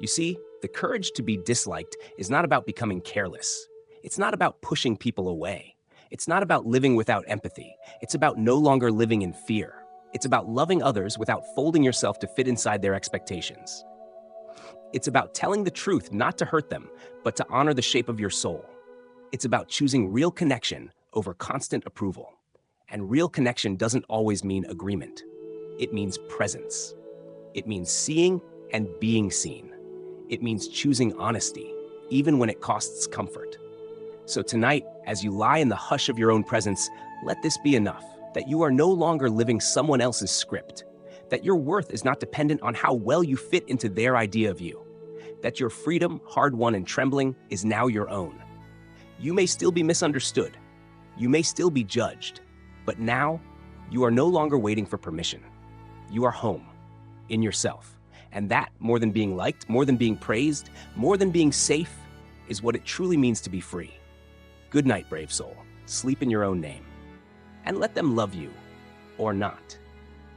You see, the courage to be disliked is not about becoming careless. It's not about pushing people away. It's not about living without empathy. It's about no longer living in fear. It's about loving others without folding yourself to fit inside their expectations. It's about telling the truth not to hurt them, but to honor the shape of your soul. It's about choosing real connection over constant approval. And real connection doesn't always mean agreement. It means presence. It means seeing and being seen. It means choosing honesty, even when it costs comfort. So tonight, as you lie in the hush of your own presence, let this be enough, that you are no longer living someone else's script, that your worth is not dependent on how well you fit into their idea of you, that your freedom, hard-won and trembling, is now your own. You may still be misunderstood. You may still be judged. But now, you are no longer waiting for permission. You are home, in yourself. And that, more than being liked, more than being praised, more than being safe, is what it truly means to be free. Good night, brave soul. Sleep in your own name. And let them love you, or not.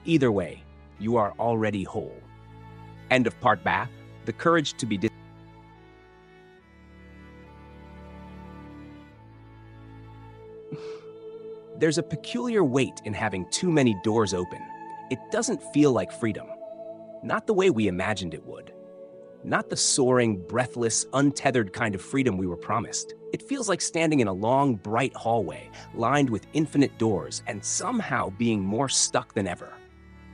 Either way, you are already whole. End of part ba. The courage to be There's a peculiar weight in having too many doors open. It doesn't feel like freedom. Not the way we imagined it would. Not the soaring, breathless, untethered kind of freedom we were promised. It feels like standing in a long, bright hallway, lined with infinite doors, and somehow being more stuck than ever.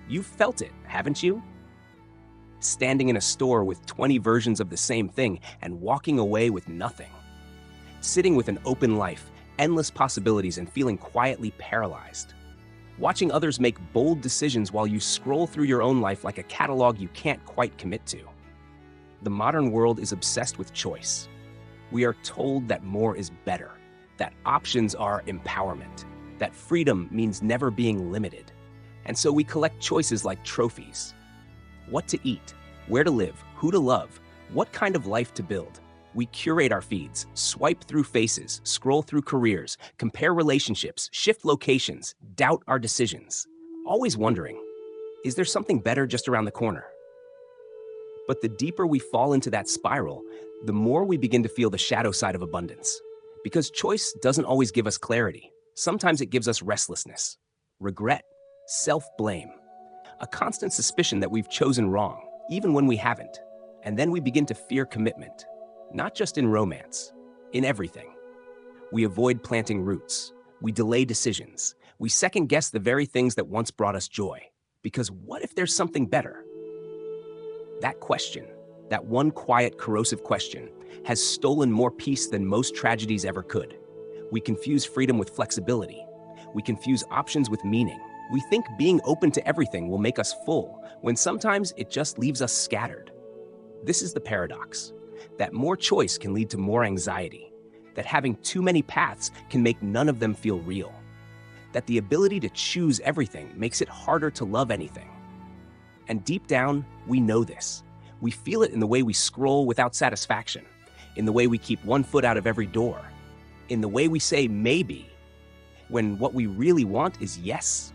You've felt it, haven't you? Standing in a store with 20 versions of the same thing and walking away with nothing. Sitting with an open life, endless possibilities, and feeling quietly paralyzed. Watching others make bold decisions while you scroll through your own life like a catalog you can't quite commit to. The modern world is obsessed with choice. We are told that more is better, that options are empowerment, that freedom means never being limited. And so we collect choices like trophies. What to eat, where to live, who to love, what kind of life to build. We curate our feeds, swipe through faces, scroll through careers, compare relationships, shift locations, doubt our decisions. Always wondering, is there something better just around the corner? But the deeper we fall into that spiral, the more we begin to feel the shadow side of abundance. Because choice doesn't always give us clarity. Sometimes it gives us restlessness, regret, self-blame, a constant suspicion that we've chosen wrong, even when we haven't. And then we begin to fear commitment, not just in romance, in everything. We avoid planting roots. We delay decisions. We second-guess the very things that once brought us joy. Because what if there's something better? That question, that one quiet, corrosive question, has stolen more peace than most tragedies ever could. We confuse freedom with flexibility. We confuse options with meaning. We think being open to everything will make us full, when sometimes it just leaves us scattered. This is the paradox, that more choice can lead to more anxiety, that having too many paths can make none of them feel real, that the ability to choose everything makes it harder to love anything. And deep down, we know this. We feel it in the way we scroll without satisfaction, in the way we keep one foot out of every door, in the way we say maybe, when what we really want is yes.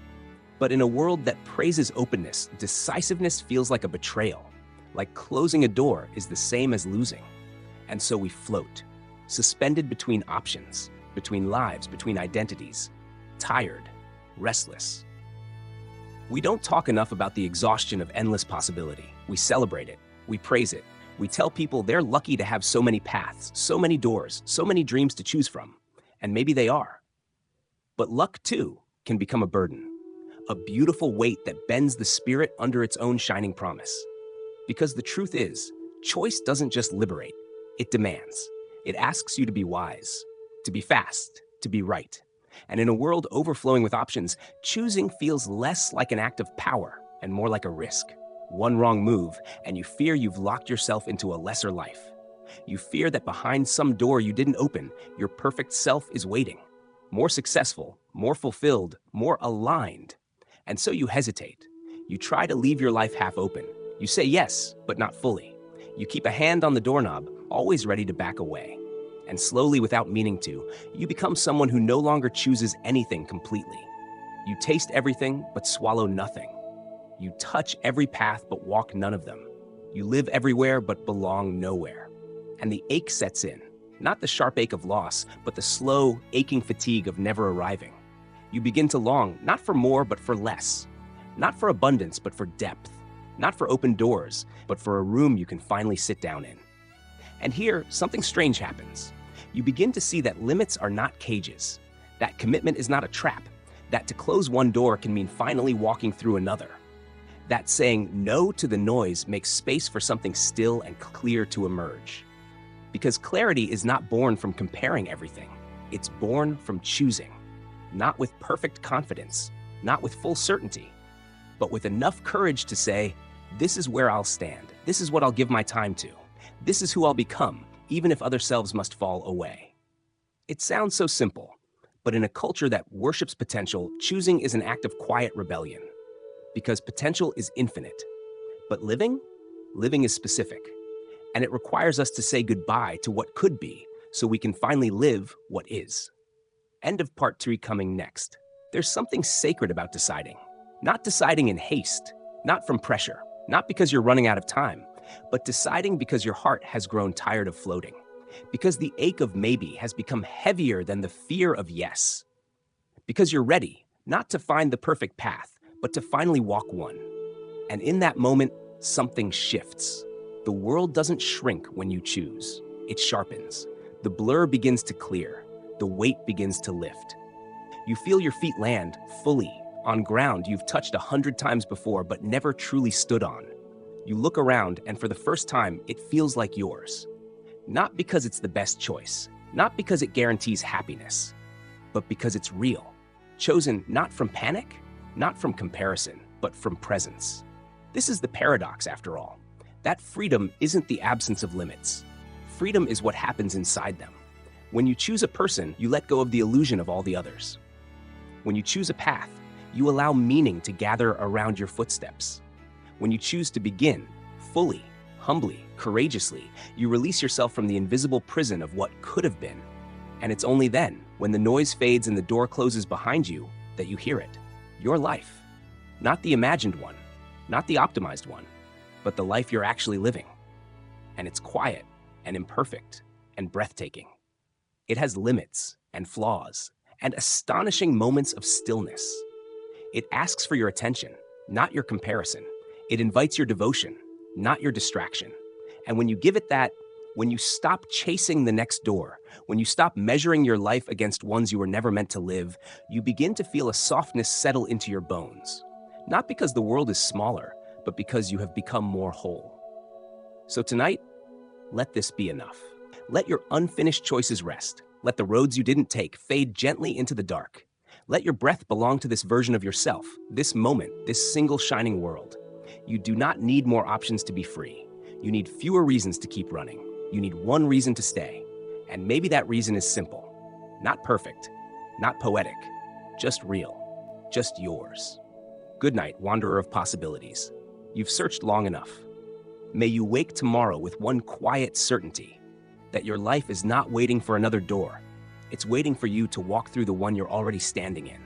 But in a world that praises openness, decisiveness feels like a betrayal, like closing a door is the same as losing. And so we float, suspended between options, between lives, between identities, tired, restless. We don't talk enough about the exhaustion of endless possibility. We celebrate it. We praise it. We tell people they're lucky to have so many paths, so many doors, so many dreams to choose from. And maybe they are. But luck, too, can become a burden, a beautiful weight that bends the spirit under its own shining promise. Because the truth is, choice doesn't just liberate, it demands. It asks you to be wise, to be fast, to be right. And in a world overflowing with options, choosing feels less like an act of power and more like a risk. One wrong move, and you fear you've locked yourself into a lesser life. You fear that behind some door you didn't open, your perfect self is waiting. More successful, more fulfilled, more aligned. And so you hesitate. You try to leave your life half open. You say yes, but not fully. You keep a hand on the doorknob, always ready to back away. And slowly, without meaning to, you become someone who no longer chooses anything completely. You taste everything but swallow nothing. You touch every path but walk none of them. You live everywhere but belong nowhere. And the ache sets in, not the sharp ache of loss, but the slow, aching fatigue of never arriving. You begin to long, not for more, but for less. Not for abundance, but for depth. Not for open doors, but for a room you can finally sit down in. And here, something strange happens. You begin to see that limits are not cages, that commitment is not a trap, that to close one door can mean finally walking through another, that saying no to the noise makes space for something still and clear to emerge. Because clarity is not born from comparing everything, it's born from choosing, not with perfect confidence, not with full certainty, but with enough courage to say, this is where I'll stand, this is what I'll give my time to, this is who I'll become, even if other selves must fall away. It sounds so simple, but in a culture that worships potential, choosing is an act of quiet rebellion. Because potential is infinite. But living is specific. And it requires us to say goodbye to what could be so we can finally live what is. End of part 3 coming next. There's something sacred about deciding. Not deciding in haste, not from pressure, not because you're running out of time, but deciding because your heart has grown tired of floating. Because the ache of maybe has become heavier than the fear of yes. Because you're ready, not to find the perfect path, but to finally walk one. And in that moment, something shifts. The world doesn't shrink when you choose. It sharpens. The blur begins to clear. The weight begins to lift. You feel your feet land fully on ground you've touched 100 times before but never truly stood on. You look around and for the first time, it feels like yours. Not because it's the best choice, not because it guarantees happiness, but because it's real. Chosen not from panic, not from comparison, but from presence. This is the paradox, after all. That freedom isn't the absence of limits. Freedom is what happens inside them. When you choose a person, you let go of the illusion of all the others. When you choose a path, you allow meaning to gather around your footsteps. When you choose to begin, fully, humbly, courageously, you release yourself from the invisible prison of what could have been. And it's only then, when the noise fades and the door closes behind you, that you hear it. Your life. Not the imagined one, not the optimized one, but the life you're actually living. And it's quiet and imperfect and breathtaking. It has limits and flaws and astonishing moments of stillness. It asks for your attention, not your comparison. It invites your devotion, not your distraction. And when you give it that, when you stop chasing the next door, when you stop measuring your life against ones you were never meant to live, you begin to feel a softness settle into your bones. Not because the world is smaller, but because you have become more whole. So tonight, let this be enough. Let your unfinished choices rest. Let the roads you didn't take fade gently into the dark. Let your breath belong to this version of yourself, this moment, this single shining world. You do not need more options to be free. You need fewer reasons to keep running. You need one reason to stay. And maybe that reason is simple. Not perfect, not poetic, just real, just yours. Good night, wanderer of possibilities. You've searched long enough. May you wake tomorrow with one quiet certainty, that your life is not waiting for another door. It's waiting for you to walk through the one you're already standing in.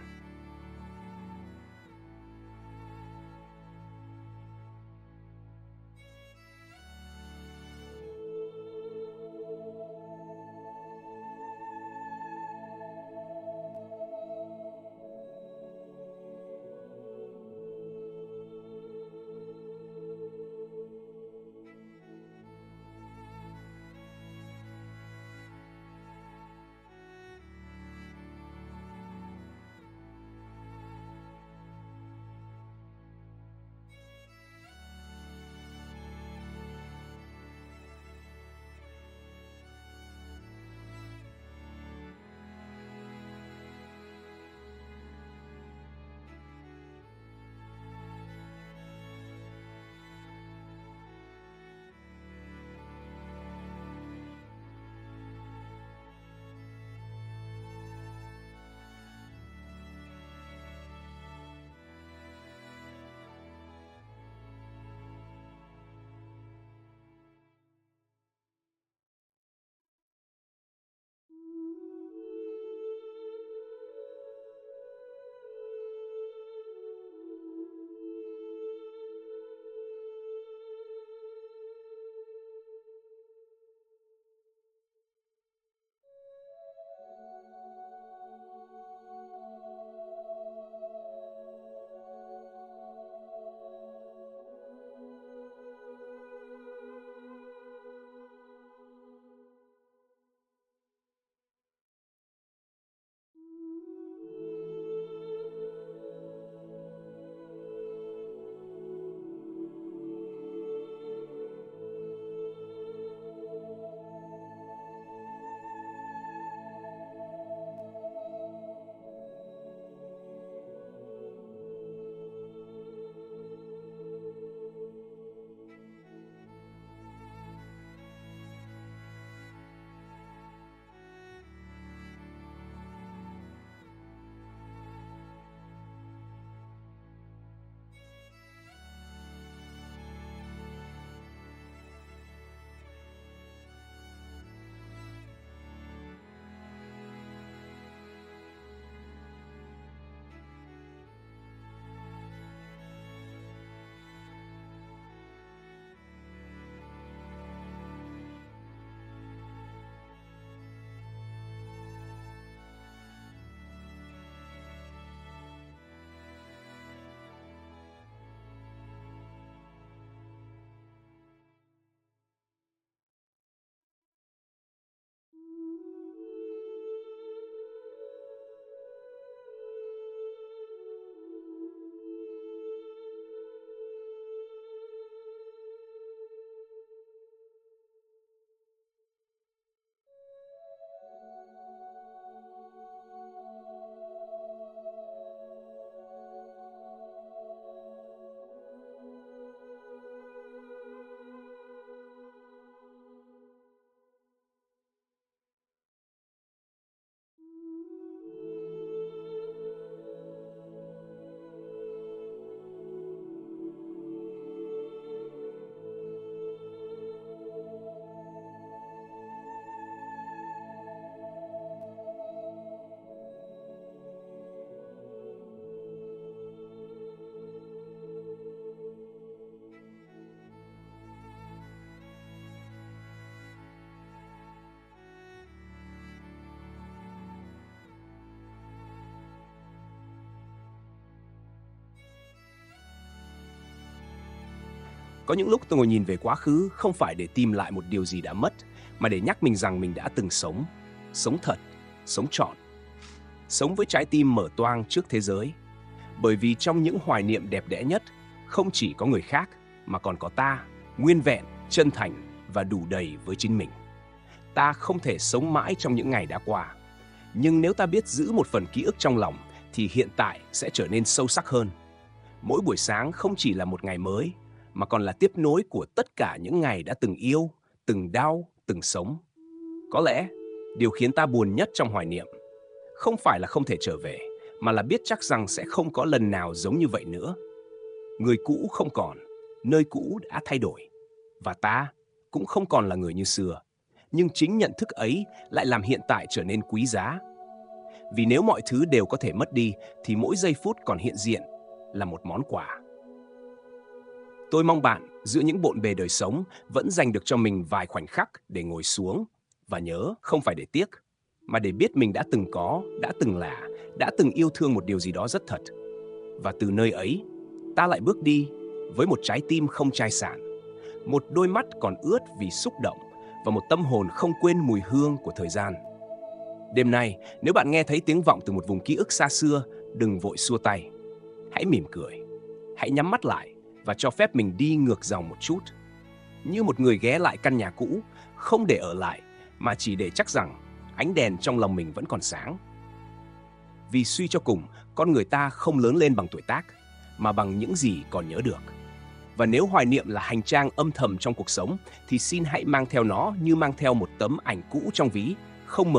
Có những lúc tôi ngồi nhìn về quá khứ không phải để tìm lại một điều gì đã mất, mà để nhắc mình rằng mình đã từng sống. Sống thật, sống trọn. Sống với trái tim mở toang trước thế giới. Bởi vì trong những hoài niệm đẹp đẽ nhất, không chỉ có người khác, mà còn có ta, nguyên vẹn, chân thành và đủ đầy với chính mình. Ta không thể sống mãi trong những ngày đã qua. Nhưng nếu ta biết giữ một phần ký ức trong lòng, thì hiện tại sẽ trở nên sâu sắc hơn. Mỗi buổi sáng không chỉ là một ngày mới, mà còn là tiếp nối của tất cả những ngày đã từng yêu, từng đau, từng sống. Có lẽ, điều khiến ta buồn nhất trong hoài niệm không phải là không thể trở về, mà là biết chắc rằng sẽ không có lần nào giống như vậy nữa. Người cũ không còn, nơi cũ đã thay đổi. Và ta cũng không còn là người như xưa. Nhưng chính nhận thức ấy lại làm hiện tại trở nên quý giá. Vì nếu mọi thứ đều có thể mất đi, thì mỗi giây phút còn hiện diện là một món quà. Tôi mong bạn, giữa những bộn bề đời sống, vẫn dành được cho mình vài khoảnh khắc để ngồi xuống và nhớ không phải để tiếc, mà để biết mình đã từng có, đã từng là, đã từng yêu thương một điều gì đó rất thật. Và từ nơi ấy, ta lại bước đi với một trái tim không chai sạn, một đôi mắt còn ướt vì xúc động và một tâm hồn không quên mùi hương của thời gian. Đêm nay, nếu bạn nghe thấy tiếng vọng từ một vùng ký ức xa xưa, đừng vội xua tay. Hãy mỉm cười, hãy nhắm mắt lại và cho phép mình đi ngược dòng một chút. Như một người ghé lại căn nhà cũ, không để ở lại, mà chỉ để chắc rằng ánh đèn trong lòng mình vẫn còn sáng. Vì suy cho cùng, con người ta không lớn lên bằng tuổi tác, mà bằng những gì còn nhớ được. Và nếu hoài niệm là hành trang âm thầm trong cuộc sống, thì xin hãy mang theo nó như mang theo một tấm ảnh cũ trong ví, không mở